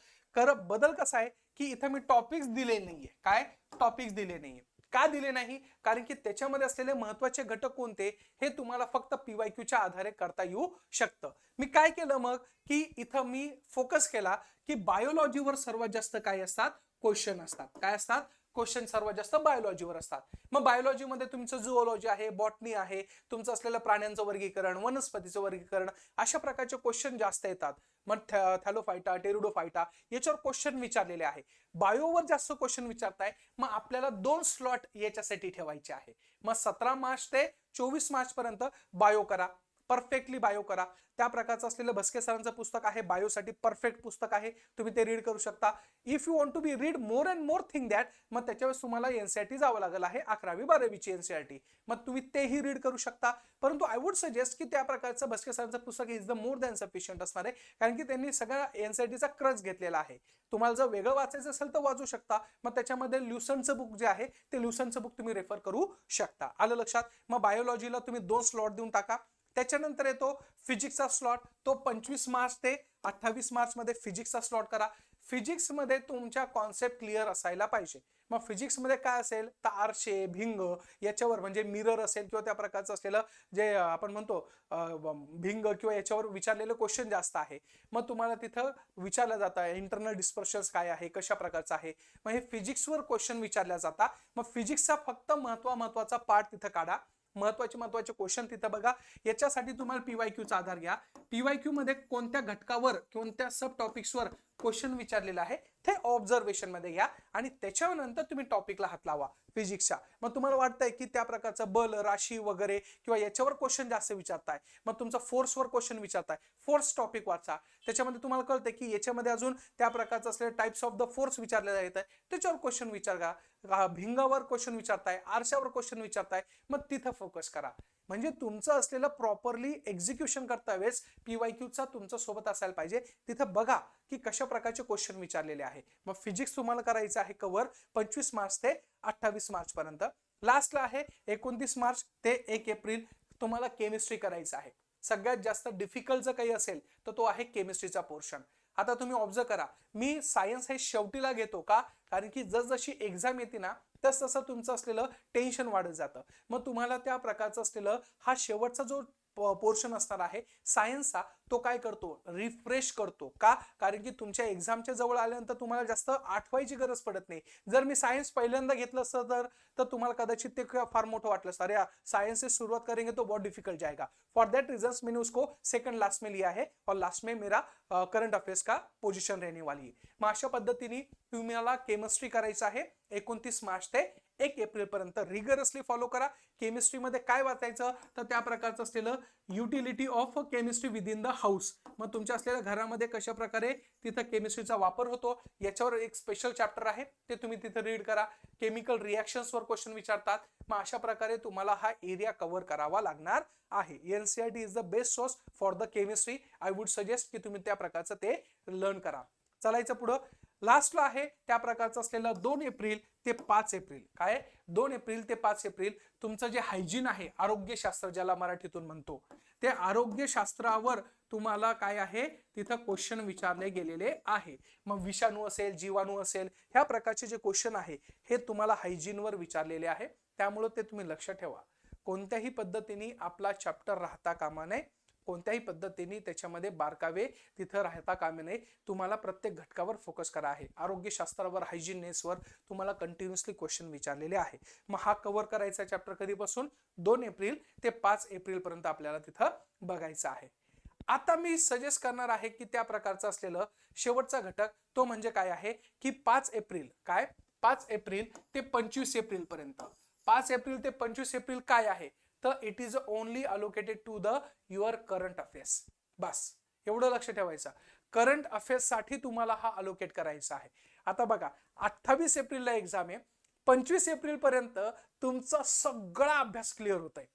बदल कसा आहे की इथं मी टॉपिक्स दिले नाहीये. काय टॉपिक्स दिले नाहीये? का दिले नाही? कारण की त्याच्यामध्ये असलेले महत्वाचे घटक कोणते हे तुम्हाला फक्त पीवायक्यूच्या आधारे करता येऊ शकतं. मी काय केलं मग की इथं मी फोकस केला की बायोलॉजीवर सर्वात जास्त काय असतात? क्वेश्चन असतात. काय असतात? क्वेश्चन सर्वात जास्त बायोलॉजीवर असतात. मग बायोलॉजीमध्ये तुमचं झुओलॉजी आहे, बॉटनी आहे, तुमचं असलेलं प्राण्यांचं वर्गीकरण, वनस्पतीचं वर्गीकरण, अशा प्रकारचे क्वेश्चन जास्त येतात. मग थॅलोफायटा, टेरिडोफायटा याच्यावर क्वेश्चन विचारलेले आहे. बायोवर जास्त क्वेश्चन विचारताय, मग आपल्याला 2 स्लॉट याच्यासाठी ठेवायचे आहे. मग 17 मार्च ते 24 मार्च पर्यंत बायो करा, परफेक्टली बायो करा. त्या प्रकारचं असलेलं भस्के सरांचं पुस्तक आहे, बायोसाठी परफेक्ट पुस्तक आहे, तुम्ही ते रीड करू शकता. If you want to be read more and more thing that, मग त्याच्यावेळेस तुम्हाला एनसीईआरटी जावं लागेल आहे, 11वी-12वीची एनसीईआरटी. मग तुम्ही तेही रीड करू शकता. परंतु आय वुड सजेस्ट की त्या प्रकारचं भस्के सरांचं पुस्तक is the more than sufficient असणार आहे, कारण की त्यांनी सगळ्या एनसीईआरटीचा क्रच घेतलेला आहे. तुम्हाला जर वेगळं वाचायचं असेल तर वाचू शकता. मग त्याच्यामध्ये ल्युसनचं बुक जे आहे ते ल्युसनचं बुक तुम्ही रेफर करू शकता. आलं लक्षात? मग बायोलॉजीला तुम्ही 2 स्लॉट देऊन टाका. त्याच्यानंतर येतो फिजिक्सचा स्लॉट, तो 25 मार्च ते 28 मार्च मध्ये फिजिक्सचा स्लॉट करा. फिजिक्स मध्ये तुमच्या कॉन्सेप्ट क्लिअर असायला पाहिजे. मग फिजिक्स मध्ये काय असेल तर आरशे, भिंग याच्यावर म्हणजे मिरर असेल किंवा त्या प्रकारचं असलेलं जे आपण म्हणतो भिंग किंवा याच्यावर विचारलेलं क्वेश्चन जास्त आहे. मग तुम्हाला तिथं विचारलं जातं इंटरनल डिस्पर्शन्स काय आहे, कशा प्रकारचं आहे. मग हे फिजिक्सवर क्वेश्चन विचारल्या जातात. मग फिजिक्सचा फक्त महत्वाचा पार्ट तिथं काढा, महत्वाचे क्वेश्चन तिथं बघा. याच्यासाठी तुम्हाला पीवायक्यूचा आधार घ्या. पीवायक्यू मध्ये कोणत्या घटकावर, कोणत्या सब टॉपिक्सवर क्वेश्चन विचारलेला आहे ते ऑब्झर्वेशन मध्ये घ्या आणि त्याच्यानंतर तुम्ही टॉपिकला हात लावा फिजिक्सच्या. मग तुम्हाला वाटतंय की त्या प्रकारचं बल, राशी वगैरे किंवा याच्यावर क्वेश्चन जास्त विचारताय, मग तुमचा फोर्सवर क्वेश्चन विचारताय, फोर्स टॉपिक वाचा. त्याच्यामध्ये तुम्हाला कळतंय की याच्यामध्ये अजून त्या प्रकारचं असलेलं टाइप्स ऑफ द फोर्स विचारले जात आहे, त्याच्यावर क्वेश्चन विचारा. भिंगावर क्वेश्चन विचारताय, आरशावर क्वेश्चन विचारताय, मग तिथं फोकस करा. म्हणजे तुमचं असलेलं प्रॉपरली एक्झिक्युशन करता वेळेस पीवायक्यूचा तुमच्या सोबत असायला पाहिजे. तिथं बघा की कशा प्रकारचे क्वेश्चन विचारलेले आहे. मग फिजिक्स तुम्हाला करायचं आहे कव्हर 25 मार्च ते 28 मार्च पर्यंत. लास्टला आहे 29 मार्च ते 1 एप्रिल तुम्हाला केमिस्ट्री करायचं आहे. सगळ्यात जास्त डिफिकल्ट जर काही असेल तर तो आहे केमिस्ट्रीचा पोर्शन. आता तुम्ही ऑब्झर्व करा, मी सायन्स हे शेवटीला घेतो का? कारण की जसजशी एक्झाम येते ना तस तसं तुमचं असलेलं टेन्शन वाढत जातं. मग तुम्हाला त्या प्रकारचं असलेलं हा शेवटचा जो पोर्शन असणार आहे सायन्सचा, तो काय करतो? रिफ्रेश करतो का? कारण की तुमच्या एक्झामच्या जवळ आल्यानंतर तुम्हाला जास्त आठवायची गरज पडत नाही. जर मी सायन्स पहिल्यांदा घेतलं असतं तर तुम्हाला कदाचित ते फार मोठं वाटलं असतं, अरे साइंस से शुरुआत करेंगे तो बहुत डिफिकल्ट जाएगा. फॉर दैट रीजन मैंने उसको सेकंड लास्ट में लिया है और लास्ट में मेरा करंट अफेयर्स का पोजीशन रहने वाली है. मग अशा पद्धतीने तुम्हाला केमिस्ट्री करायचं आहे 29 मार्च ते 1 एप्रिल पर्यंत. रिगरसली फॉलो करा. केमिस्ट्रीमध्ये काय वाचायचं तर त्या प्रकारचं असलेलं युटिलिटी ऑफ केमिस्ट्री विद इन द हाऊस. मग तुमच्या असलेल्या घरामध्ये कशा प्रकारे तिथं केमिस्ट्रीचा वापर होतो याच्यावर एक स्पेशल चॅप्टर आहे, ते तुम्ही तिथं रीड करा. केमिकल रिएक्शन्सवर क्वेश्चन विचारतात. मग अशा प्रकारे तुम्हाला हा एरिया कव्हर करावा लागणार आहे. NCERT is the best source for the chemistry. I would suggest की तुम्ही त्या प्रकारचं ते लर्न करा. चालायचं पुढं. लास्टला आहे त्या प्रकारचं असलेलं 2 एप्रिल ते 5 एप्रिल. काय? 2 एप्रिल ते 5 एप्रिल तुमचं जे हायजीन आहे, आरोग्यशास्त्र ज्याला मराठीतून म्हणतो, ते आरोग्यशास्त्रावर तुम्हाला काय आहे तिथं क्वेश्चन विचारले गेलेले आहे. मग विषाणू असेल, जीवाणू असेल, ह्या प्रकारचे जे क्वेश्चन आहे हे तुम्हाला हायजीनवर विचारलेले आहे. त्यामुळे ते तुम्ही लक्ष ठेवा. कोणत्याही पद्धतीने आपला चॅप्टर राहता कामा नये, कोणत्याही पद्धतीने त्याच्यामध्ये बारकावे तिथं राहता कामा नये. तुम्हाला प्रत्येक घटकावर फोकस करा आहे. आरोग्यशास्त्रावर, हायजीननेसवर तुम्हाला कंटिन्युअसली क्वेश्चन विचारलेले आहे. मग हा कव्हर करायचा चॅप्टर कधीपासून? 2 एप्रिल ते 5 एप्रिल पर्यंत आपल्याला तिथं बघायचं आहे. आता मी सजेस्ट करणार आहे की त्या प्रकारचं असलेलं शेवटचा घटक तो म्हणजे काय आहे की 5 एप्रिल. काय? 5 एप्रिल ते 25 एप्रिल पर्यंत. 5 एप्रिल ते 25 एप्रिल काय आहे तर it is only allocated to the your current affairs. बस एवढं लक्ष ठेवायचं. करंट अफेअर्स साठी तुम्हाला हा अलोकेट करायचा आहे. आता बघा 28 एप्रिलला एक्झाम आहे, 25 एप्रिल पर्यंत तुमचा सगळा अभ्यास क्लिअर होत आहे.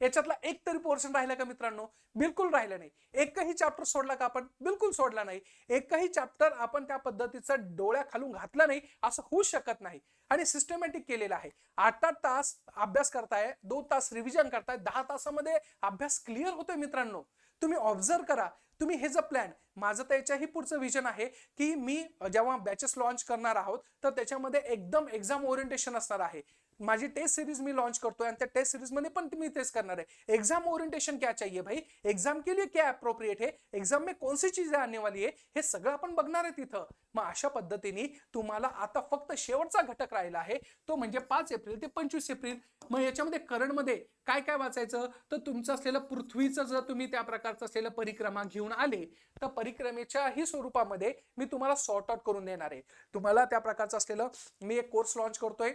याच्यातला एक तरी पोर्शन राहिला का मित्रांनो? बिलकुल राहिला नाही. एकही चॅप्टर सोडला का आपण? बिलकुल सोडला नाही. एकही चॅप्टर आपण त्या पद्धतीचं डोळ्याखालून घातला नाही असं होऊ शकत नाही. आणि सिस्टमॅटिक केलेलं आहे. 8-8 तास अभ्यास करताय, 2 तास रिव्हिजन करताय, 10 तासामध्ये अभ्यास क्लिअर होतोय मित्रांनो. तुम्ही ऑब्झर्व करा. तुम्ही हे जर प्लॅन, माझं तर याच्याही पुढचं विजन आहे की मी जेव्हा बॅचेस लॉन्च करणार आहोत तर त्याच्यामध्ये एकदम एक्झाम ओरिएंटेशन असणार आहे. माझी टेस्ट सीरीज मी लॉन्च करतोय आणि त्या टेस्ट सीरीज मध्ये पण मी तेच करणार आहे. एग्जाम ओरिएंटेशन क्या चाहिए भाई, एग्जाम के लिए क्या अप्रोप्रिएट है, एग्जाम में कौन सी चीजें आने वाली है, हे सगळं आपण बघणार आहे तिथं. मग अशा पद्धतीने तुम्हाला आता फक्त शेवटचा घटक राहिला आहे, तो म्हणजे 5 एप्रिल ते 25 एप्रिल. मग याच्यामध्ये करंट मध्ये काय काय वाचायचं, तर तुमचं असलेलं पृथ्वीचं जर तुम्ही त्या प्रकारचं असलेलं परिक्रमा घेऊन आले तर परिक्रमेच्याही स्वरूपामध्ये मी तुम्हाला सॉर्ट आउट करून देणार आहे. तुम्हाला त्या प्रकारचं असलेलं मी एक कोर्स लॉन्च करतोय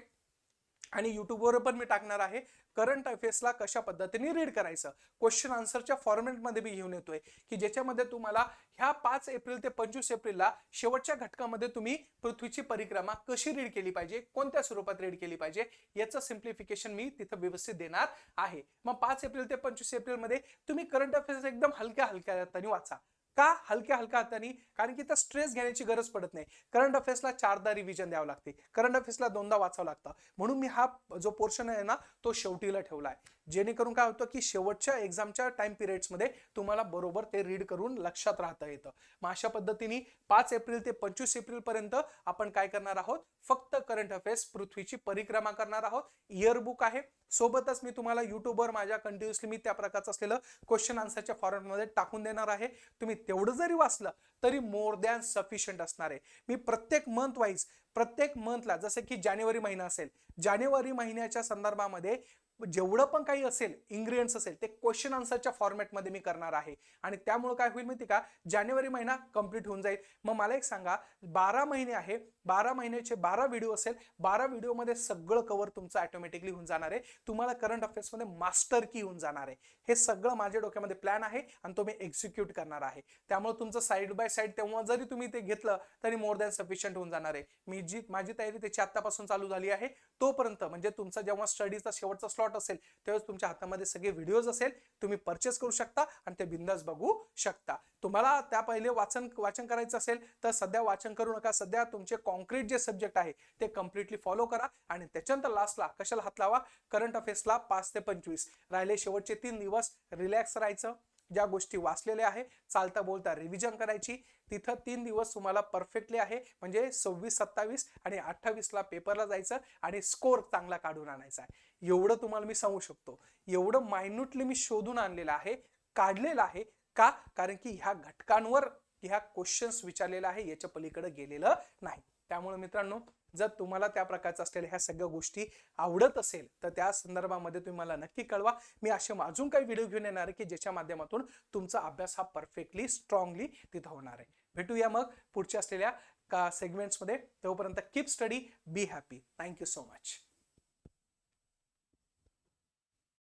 आणि युट्यूबवर पण मी टाकणार आहे. करंट अफेअर्सला कशा पद्धतीने रीड करायचं, क्वेश्चन आन्सरच्या फॉर्मॅटमध्ये मी घेऊन येतोय की ज्याच्यामध्ये तुम्हाला ह्या 5 एप्रिल ते 25 एप्रिलला शेवटच्या घटकामध्ये तुम्ही पृथ्वीची परिक्रमा कशी रीड केली पाहिजे, कोणत्या स्वरूपात रीड केली पाहिजे याचं सिम्प्लिफिकेशन मी तिथं व्यवस्थित देणार आहे. मग 5 एप्रिल ते 25 एप्रिल मध्ये तुम्ही करंट अफेअर्स एकदम हलक्या हलक्या हाताने वाचा. का हलक्या हलक्या हाताने? कारण की त्या स्ट्रेस घेण्याची गरज पडत नाही. करंट अफेअर्सला 4दा रिव्हिजन द्यावं लागते, करंट अफेअर्सला 2दा वाचावं लागतं. म्हणून मी हा जो पोर्शन आहे ना तो शेवटीला ठेवलाय, जेणेकरून काय होतं की शेवटच्या एक्झामच्या टाइम पिरियड्समध्ये तुम्हाला बरोबर ते रीड करून लक्षात राहता येतं. मग अशा पद्धतीने 5 एप्रिल ते 25 एप्रिल पर्यंत आपण काय करणार आहोत, फक्त करंट अफेअर्स पृथ्वीची परिक्रमा करणार आहोत. इयर बुक आहे, सोबतच मी तुम्हाला युट्यूबवर माझ्या कंटिन्युअसली मी त्या प्रकारचं असलेलं क्वेश्चन आन्सरच्या फॉर्मॅटमध्ये टाकून देणार आहे. तुम्ही तेवढं जरी वाचलं तरी मोर दॅन सफिशियंट असणार आहे. मी प्रत्येक मंथ वाईज, प्रत्येक मंथला, जसं की जानेवारी महिना असेल, जानेवारी महिन्याच्या संदर्भामध्ये जेवढं पण काही असेल इन्ग्रेडियंट्स असेल ते क्वेश्चन आन्सरच्या फॉर्मॅटमध्ये मी करणार आहे. आणि त्यामुळे काय होईल माहिती का, जानेवारी महिना कंप्लीट होऊन जाईल. मग मला एक सांगा, 12 महिने आहे, 12 महिन्याचे 12 व्हिडिओ असेल, 12 व्हिडिओमध्ये सगळं कव्हर तुमचं ऑटोमॅटिकली होऊन जाणार आहे. तुम्हाला करंट अफेअर्समध्ये मास्टर की होऊन जाणार आहे. हे सगळं माझ्या डोक्यामध्ये प्लॅन आहे आणि तो मी एक्झिक्यूट करणार आहे. त्यामुळे तुमचं साईड बाय साईड तेव्हा जरी तुम्ही ते घेतलं तरी मोर दॅन सफिशियंट होऊन जाणार आहे. माझी तयारी त्याची आत्तापासून चालू झाली आहे. तोपर्यंत म्हणजे तुमचा जेव्हा स्टडीचा शेवटचा स्लॉट असेल त्यावेळेस तुमच्या हातामध्ये सगळे व्हिडिओज असेल, तुम्ही परचेस करू शकता आणि ते बिंदास बघू शकता. तुम्हाला त्या पहिले वाचन करायचं असेल तर सध्या वाचन करू नका. सध्या तुमचे कॉन्क्रीट जे सब्जेक्ट आहे ते कम्प्लिटली फॉलो करा आणि त्याच्यानंतर लास्टला कशाला हात लावा, करंट अफेअर्सला 5 ते 25 राहिले शेवटचे 3 दिवस रिलॅक्स राहायचं. ज्या गोष्टी वाचलेल्या आहे चालता बोलता रिव्हिजन करायची. तिथं 3 दिवस तुम्हाला परफेक्टली आहे, म्हणजे 26, 27 आणि 28ला पेपरला जायचं आणि स्कोर चांगला काढून आणायचा आहे. एवढं तुम्हाला मी सांगू शकतो. एवढं मायन्यूटली मी शोधून आणलेलं आहे, काढलेलं आहे. का? कारण की ह्या घटकांवर ह्या क्वेश्चन्स विचारलेला आहे, याच्या पलीकडे गेलेलं नाही. त्यामुळे मित्रांनो, जर तुम्हाला त्या प्रकारचं असलेल्या ह्या सगळ्या गोष्टी आवडत असेल तर त्या संदर्भामध्ये तुम्ही मला नक्की कळवा. मी असे अजून काही व्हिडिओ घेऊन येणार आहे की ज्याच्या माध्यमातून तुमचा अभ्यास हा परफेक्टली स्ट्रॉंगली तिथं होणार आहे. भेटूया मग पुढच्या असलेल्या सेगमेंट्समध्ये. तोपर्यंत keep study, be happy. Thank you so much.